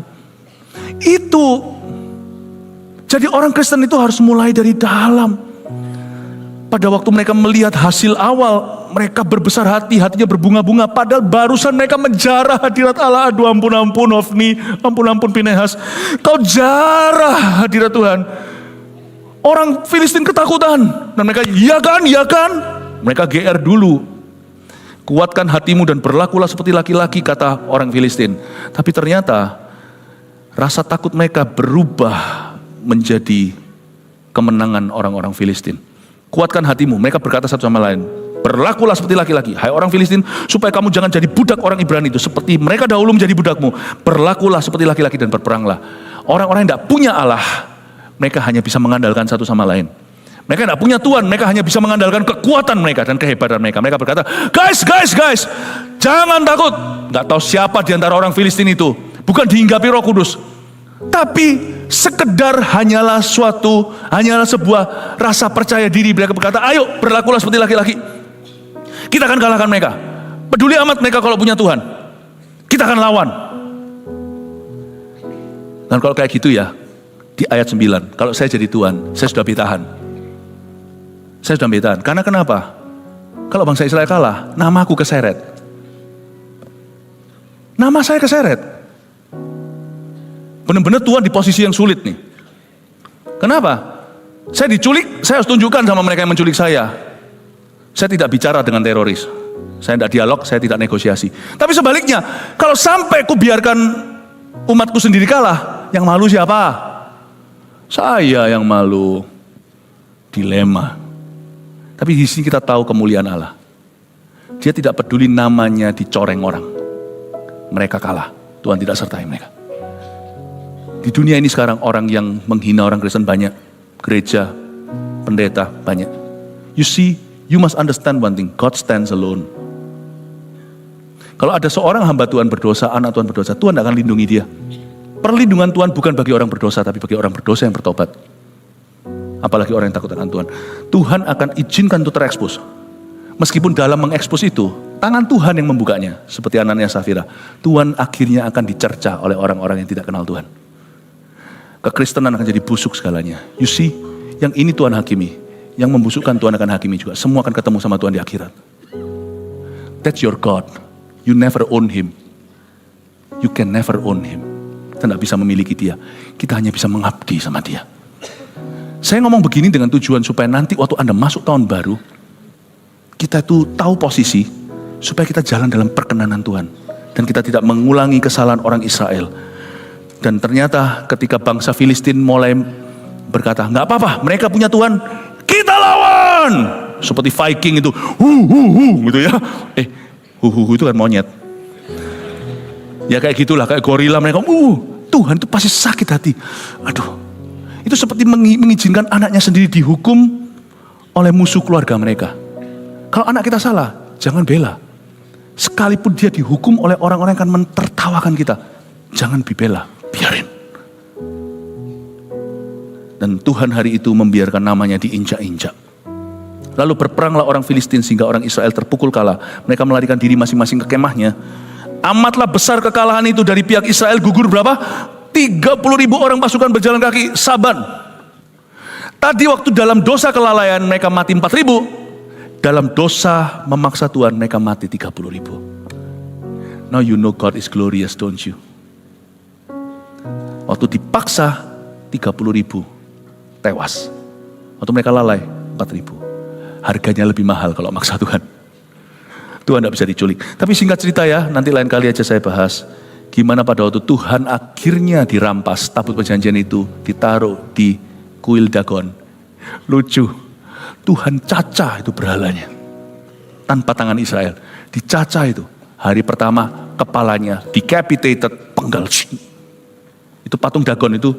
Itu. Jadi orang Kristen itu harus mulai dari dalam. Pada waktu mereka melihat hasil awal, mereka berbesar hati, hatinya berbunga-bunga. Padahal barusan mereka menjarah hadirat Allah. Aduh ampun Ofni, ampun Pinehas. Kau jarah hadirat Tuhan. Orang Filistin ketakutan. Dan mereka, ya kan. Mereka GR dulu. Kuatkan hatimu dan berlakulah seperti laki-laki, kata orang Filistin. Tapi ternyata rasa takut mereka berubah menjadi kemenangan orang-orang Filistin. Kuatkan hatimu, mereka berkata satu sama lain, berlakulah seperti laki-laki, hai orang Filistin, supaya kamu jangan jadi budak orang Ibrani itu, seperti mereka dahulu menjadi budakmu. Berlakulah seperti laki-laki dan berperanglah. Orang-orang yang tidak punya Allah, mereka hanya bisa mengandalkan satu sama lain. Mereka tidak punya Tuhan, mereka hanya bisa mengandalkan kekuatan mereka dan kehebatan mereka. Mereka berkata, guys, jangan takut. Gak tahu siapa di antara orang Filistin itu, bukan dihinggapi Roh Kudus, tapi sekedar hanyalah sebuah rasa percaya diri. Mereka berkata, ayo berlakulah seperti laki-laki. Kita akan kalahkan mereka. Peduli amat mereka kalau punya Tuhan. Kita akan lawan. Dan kalau kayak gitu ya, di ayat 9, kalau saya jadi Tuhan, saya sudah bertahan. Karena kenapa? Kalau bangsa Israel kalah, namaku keseret. Nama saya keseret. Benar-benar Tuhan di posisi yang sulit nih. Kenapa? Saya diculik, saya harus tunjukkan sama mereka yang menculik saya. Saya tidak bicara dengan teroris. Saya tidak dialog, saya tidak negosiasi. Tapi sebaliknya, kalau sampai ku biarkan umatku sendiri kalah, yang malu siapa? Saya yang malu. Dilema. Tapi di sini kita tahu kemuliaan Allah. Dia tidak peduli namanya dicoreng orang. Mereka kalah. Tuhan tidak sertai mereka. Di dunia ini sekarang orang yang menghina orang Kristen banyak. Gereja, pendeta banyak. You see, you must understand one thing. God stands alone. Kalau ada seorang hamba Tuhan berdosa, anak Tuhan berdosa, Tuhan akan lindungi dia. Perlindungan Tuhan bukan bagi orang berdosa, tapi bagi orang berdosa yang bertobat. Apalagi orang yang takut akan Tuhan. Tuhan akan izinkan itu terekspos. Meskipun dalam mengekspos itu, tangan Tuhan yang membukanya. Seperti Ananias Safira. Tuhan akhirnya akan dicerca oleh orang-orang yang tidak kenal Tuhan. Kekristenan akan jadi busuk segalanya. You see, yang ini Tuhan hakimi. Yang membusukkan Tuhan akan hakimi juga. Semua akan ketemu sama Tuhan di akhirat. That's your God. You never own Him. You can never own Him. Kita tidak bisa memiliki Dia. Kita hanya bisa mengabdi sama Dia. Saya ngomong begini dengan tujuan supaya nanti waktu Anda masuk tahun baru, kita itu tahu posisi, supaya kita jalan dalam perkenanan Tuhan. Dan kita tidak mengulangi kesalahan orang Israel. Dan ternyata ketika bangsa Filistin mulai berkata, nggak apa-apa, mereka punya Tuhan, kita lawan. Seperti Viking itu, gitu ya. Itu kan monyet. Ya kayak gitulah, kayak gorila mereka, Tuhan itu pasti sakit hati. Aduh, itu seperti mengizinkan anaknya sendiri dihukum oleh musuh keluarga mereka. Kalau anak kita salah, jangan bela. Sekalipun dia dihukum oleh orang-orang yang akan mentertawakan kita, jangan dibela. Biarin. Dan Tuhan hari itu membiarkan namanya diinjak-injak. Lalu berperanglah orang Filistin sehingga orang Israel terpukul kalah. Mereka melarikan diri masing-masing ke kemahnya. Amatlah besar kekalahan itu dari pihak Israel, gugur berapa? 30.000 orang pasukan berjalan kaki Saban. Tadi waktu dalam dosa kelalaian mereka mati 4.000. Dalam dosa memaksa Tuhan mereka mati 30.000. Now you know God is glorious, don't you? Waktu dipaksa 30.000 tewas. Waktu mereka lalai 4.000. Harganya lebih mahal kalau maksa Tuhan. Tuhan tidak bisa diculik. Tapi singkat cerita ya, nanti lain kali aja saya bahas. Gimana pada waktu Tuhan akhirnya dirampas tabut perjanjian itu, ditaruh di kuil Dagon. Lucu, Tuhan cacah itu berhalanya. Tanpa tangan Israel. Dicacah itu. Hari pertama kepalanya decapitated, penggal. Itu patung Dagon itu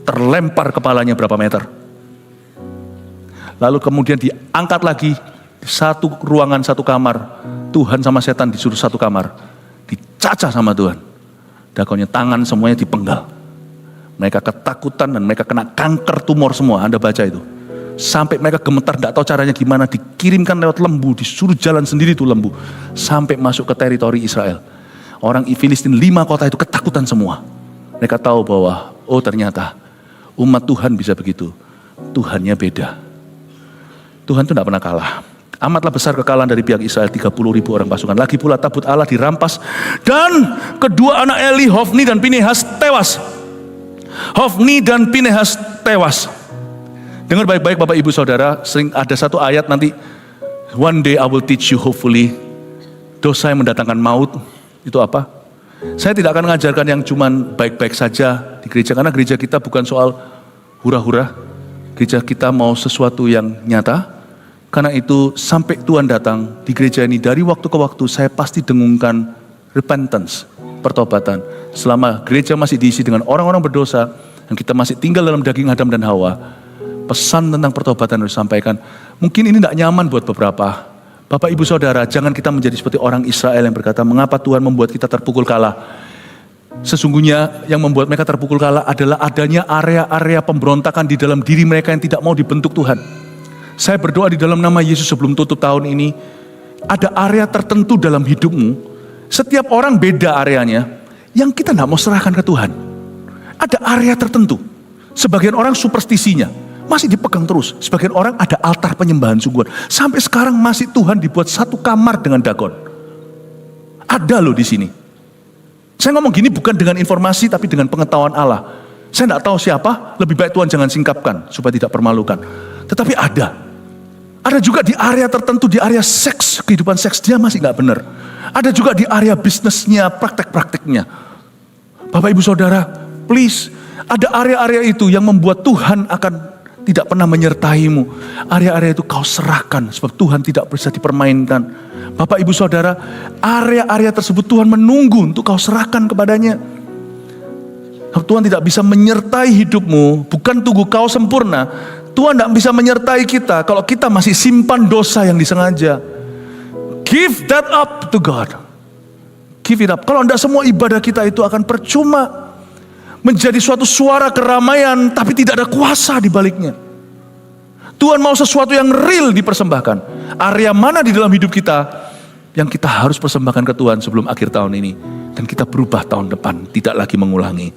terlempar kepalanya berapa meter. Lalu kemudian diangkat lagi. Satu ruangan, satu kamar. Tuhan sama setan disuruh satu kamar. Dicacah sama Tuhan. Dagonnya tangan semuanya dipenggal. Mereka ketakutan dan mereka kena kanker tumor semua. Anda baca itu. Sampai mereka gemetar, tidak tahu caranya gimana. Dikirimkan lewat lembu, disuruh jalan sendiri tuh lembu. Sampai masuk ke teritori Israel. Orang Filistin 5 kota itu ketakutan semua. Mereka tahu bahwa, oh ternyata umat Tuhan bisa begitu. Tuhannya beda. Tuhan itu tidak pernah kalah. Amatlah besar kekalahan dari pihak Israel, 30.000 orang pasukan. Lagi pula tabut Allah dirampas. Dan kedua anak Eli, Hofni dan Pinehas tewas. Hofni dan Pinehas tewas. Dengar baik-baik Bapak Ibu Saudara, sering ada satu ayat nanti. One day I will teach you hopefully. Dosa yang mendatangkan maut, itu apa? Saya tidak akan mengajarkan yang cuman baik-baik saja di gereja. Karena gereja kita bukan soal hura-hura. Gereja kita mau sesuatu yang nyata. Karena itu sampai Tuhan datang di gereja ini, dari waktu ke waktu saya pasti dengungkan repentance, pertobatan. Selama gereja masih diisi dengan orang-orang berdosa, dan kita masih tinggal dalam daging Adam dan Hawa, pesan tentang pertobatan harus disampaikan. Mungkin ini tidak nyaman buat beberapa. Bapak Ibu Saudara, jangan kita menjadi seperti orang Israel yang berkata, mengapa Tuhan membuat kita terpukul kalah? Sesungguhnya yang membuat mereka terpukul kalah adalah adanya area-area pemberontakan di dalam diri mereka yang tidak mau dibentuk Tuhan. Saya berdoa di dalam nama Yesus sebelum tutup tahun ini, ada area tertentu dalam hidupmu, setiap orang beda areanya, yang kita tidak mau serahkan ke Tuhan. Ada area tertentu, sebagian orang superstisinya, masih dipegang terus. Sebagian orang ada altar penyembahan sungguhan. Sampai sekarang masih Tuhan dibuat satu kamar dengan Dagon. Ada loh di sini. Saya ngomong gini bukan dengan informasi, tapi dengan pengetahuan Allah. Saya tidak tahu siapa, lebih baik Tuhan jangan singkapkan, supaya tidak permalukan. Tetapi ada. Ada juga di area tertentu, di area seks, kehidupan seks dia masih gak benar. Ada juga di area bisnisnya, praktek-prakteknya. Bapak Ibu Saudara, please, ada area-area itu yang membuat Tuhan akan tidak pernah menyertaimu. Area-area itu kau serahkan, sebab Tuhan tidak bisa dipermainkan. Bapak Ibu Saudara, area-area tersebut Tuhan menunggu untuk kau serahkan kepadanya. Tuhan tidak bisa menyertai hidupmu, bukan tunggu kau sempurna. Tuhan tidak bisa menyertai kita kalau kita masih simpan dosa yang disengaja. Give that up to God. Give it up. Kalau tidak, semua ibadah kita itu akan percuma. Menjadi suatu suara keramaian tapi tidak ada kuasa di baliknya. Tuhan mau sesuatu yang real dipersembahkan. Area mana di dalam hidup kita yang kita harus persembahkan ke Tuhan sebelum akhir tahun ini. Dan kita berubah tahun depan, tidak lagi mengulangi.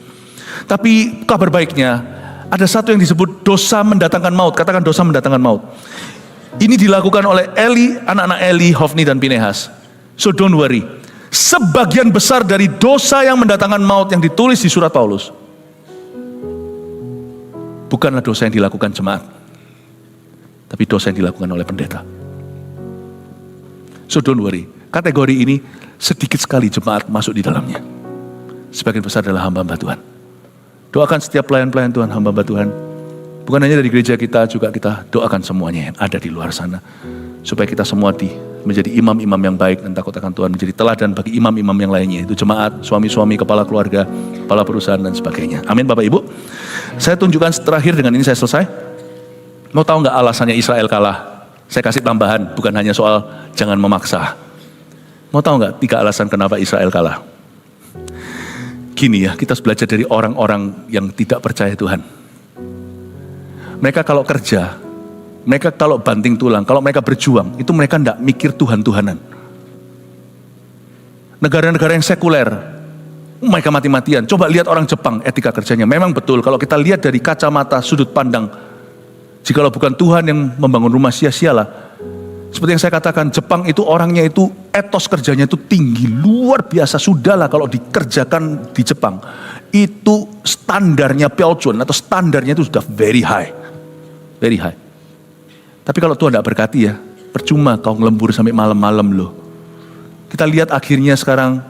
Tapi kabar baiknya, ada satu yang disebut dosa mendatangkan maut. Katakan dosa mendatangkan maut. Ini dilakukan oleh Eli, anak-anak Eli, Hofni dan Pinehas. So don't worry. Sebagian besar dari dosa yang mendatangkan maut yang ditulis di surat Paulus, bukanlah dosa yang dilakukan jemaat, tapi dosa yang dilakukan oleh pendeta. So don't worry. Kategori ini sedikit sekali jemaat masuk di dalamnya. Sebagian besar adalah hamba-hamba Tuhan. Doakan setiap pelayan-pelayan Tuhan, hamba-hamba Tuhan. Bukan hanya dari gereja kita, juga kita doakan semuanya yang ada di luar sana. Supaya kita semua menjadi imam-imam yang baik dan takut akan Tuhan. Menjadi teladan bagi imam-imam yang lainnya. Itu jemaat, suami-suami, kepala keluarga, kepala perusahaan dan sebagainya. Amin Bapak Ibu. Saya tunjukkan terakhir, dengan ini saya selesai. Mau tahu nggak alasannya Israel kalah? Saya kasih tambahan, bukan hanya soal jangan memaksa. Mau tahu nggak 3 alasan kenapa Israel kalah? Gini ya, kita harus belajar dari orang-orang yang tidak percaya Tuhan. Mereka kalau kerja, mereka kalau banting tulang, kalau mereka berjuang, itu mereka tidak mikir Tuhan-Tuhanan. Negara-negara yang sekuler, mereka mati-matian. Coba lihat orang Jepang, etika kerjanya. Memang betul, kalau kita lihat dari kacamata sudut pandang, jikalau bukan Tuhan yang membangun rumah, sia-sialah. Seperti yang saya katakan, Jepang itu orangnya itu, etos kerjanya itu tinggi, luar biasa. Sudahlah kalau dikerjakan di Jepang, itu standarnya Pyeongchun atau standarnya itu sudah very high. Very high. Tapi kalau Tuhan tidak berkati ya, percuma kau ngelembur sampai malam-malam loh. Kita lihat akhirnya sekarang,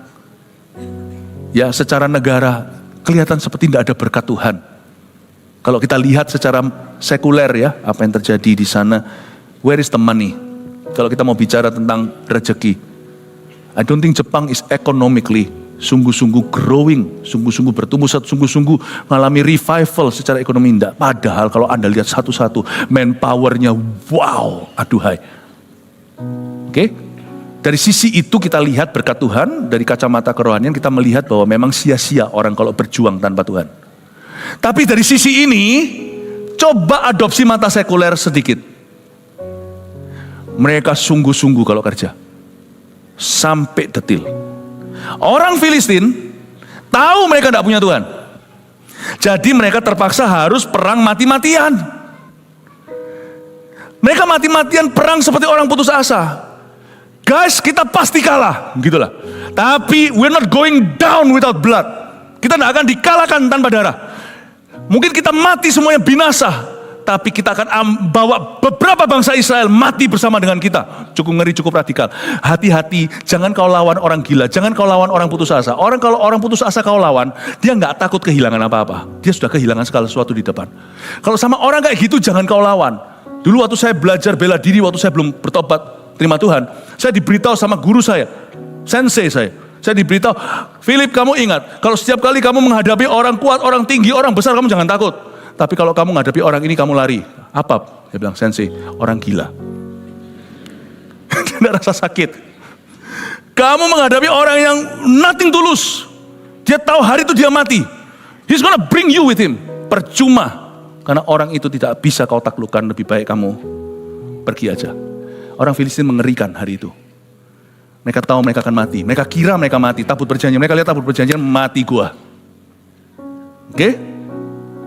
ya secara negara, kelihatan seperti tidak ada berkat Tuhan. Kalau kita lihat secara sekuler ya, apa yang terjadi di sana, where is the money? Kalau kita mau bicara tentang rezeki, I don't think Jepang is economically sungguh-sungguh growing, sungguh-sungguh bertumbuh, sungguh-sungguh mengalami revival secara ekonomi. Enggak. Padahal kalau Anda lihat satu-satu, manpowernya wow, aduhai. Oke? Dari sisi itu kita lihat berkat Tuhan, dari kacamata kerohanian kita melihat bahwa memang sia-sia orang kalau berjuang tanpa Tuhan. Tapi dari sisi ini, coba adopsi mata sekuler sedikit. Mereka sungguh-sungguh kalau kerja. Sampai detil. Orang Filistin tahu mereka tidak punya Tuhan. Jadi mereka terpaksa harus perang mati-matian. Mereka mati-matian perang seperti orang putus asa. Guys, kita pasti kalah. Gitulah. Tapi we're not going down without blood. Kita tidak akan dikalahkan tanpa darah. Mungkin kita mati semuanya binasa. Tapi kita akan bawa beberapa bangsa Israel mati bersama dengan kita. Cukup ngeri, cukup radikal. Hati-hati, jangan kau lawan orang gila, jangan kau lawan orang putus asa. Kalau orang putus asa kau lawan, dia nggak takut kehilangan apa-apa. Dia sudah kehilangan segala sesuatu di depan. Kalau sama orang kayak gitu, jangan kau lawan. Dulu waktu saya belajar bela diri, waktu saya belum bertobat, terima Tuhan, saya diberitahu sama guru saya, sensei saya diberitahu, Philip kamu ingat, kalau setiap kali kamu menghadapi orang kuat, orang tinggi, orang besar, kamu jangan takut. Tapi kalau kamu menghadapi orang ini, kamu lari. Apa? Dia bilang, sensei, orang gila. Tidak rasa sakit. Kamu menghadapi orang yang nothing tulus. Dia tahu hari itu dia mati. He's gonna bring you with him. Percuma. Karena orang itu tidak bisa kau taklukkan, lebih baik kamu pergi aja. Orang Filistin mengerikan hari itu. Mereka tahu mereka akan mati. Mereka kira mereka mati. Tabut perjanjian. Mereka lihat tabut perjanjian, mati gua. Oke?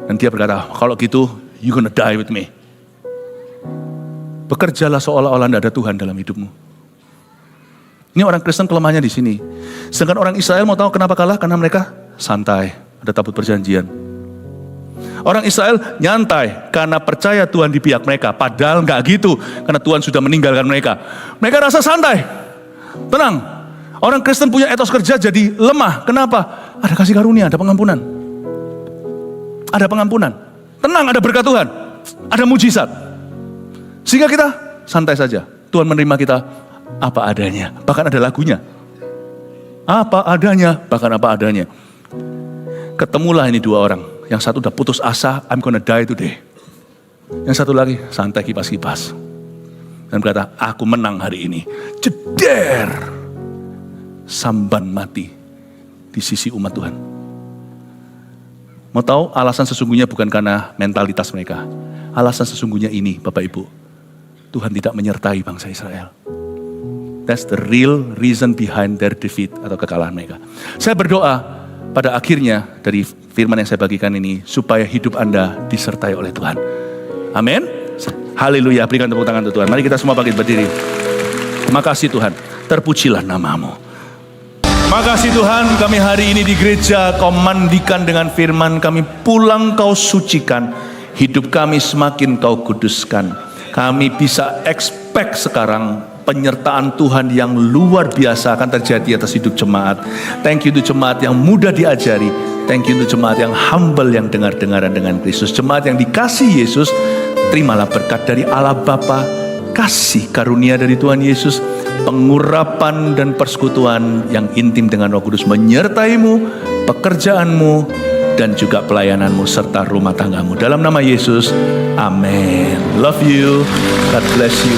Dan dia berkata, kalau gitu, you gonna die with me. Bekerjalah seolah-olah tidak ada Tuhan dalam hidupmu. Ini orang Kristen kelemahannya di sini. Sedangkan orang Israel mau tahu kenapa kalah? Karena mereka santai, ada tabut perjanjian. Orang Israel nyantai karena percaya Tuhan di pihak mereka. Padahal nggak gitu, karena Tuhan sudah meninggalkan mereka. Mereka rasa santai, tenang. Orang Kristen punya etos kerja jadi lemah. Kenapa? Ada kasih karunia, ada pengampunan. Ada pengampunan, tenang, ada berkat Tuhan, ada mujizat. Sehingga kita santai saja. Tuhan menerima kita apa adanya. Bahkan ada lagunya. Apa adanya, bahkan apa adanya. Ketemulah ini dua orang. Yang satu udah putus asa, I'm gonna die today. Yang satu lagi santai kipas-kipas. Dan berkata, aku menang hari ini. Jeder. Samban mati di sisi umat Tuhan. Mau tahu alasan sesungguhnya bukan karena mentalitas mereka. Alasan sesungguhnya ini, Bapak Ibu. Tuhan tidak menyertai bangsa Israel. That's the real reason behind their defeat atau kekalahan mereka. Saya berdoa pada akhirnya dari firman yang saya bagikan ini, supaya hidup Anda disertai oleh Tuhan. Amin. Haleluya, berikan tepuk tangan untuk Tuhan. Mari kita semua bangkit berdiri. Terima kasih Tuhan, terpujilah namamu. Makasih Tuhan, kami hari ini di gereja Kau mandikan dengan firman, kami pulang Kau sucikan, hidup kami semakin Kau kuduskan. Kami bisa expect sekarang penyertaan Tuhan yang luar biasa akan terjadi atas hidup jemaat. Thank you untuk jemaat yang mudah diajari. Thank you untuk jemaat yang humble, yang dengar-dengaran dengan Kristus. Jemaat yang dikasih Yesus, terimalah berkat dari Allah Bapa, kasih karunia dari Tuhan Yesus, pengurapan dan persekutuan yang intim dengan Roh Kudus menyertaimu, pekerjaanmu, dan juga pelayananmu serta rumah tanggamu. Dalam nama Yesus, amin. Love you, God bless you.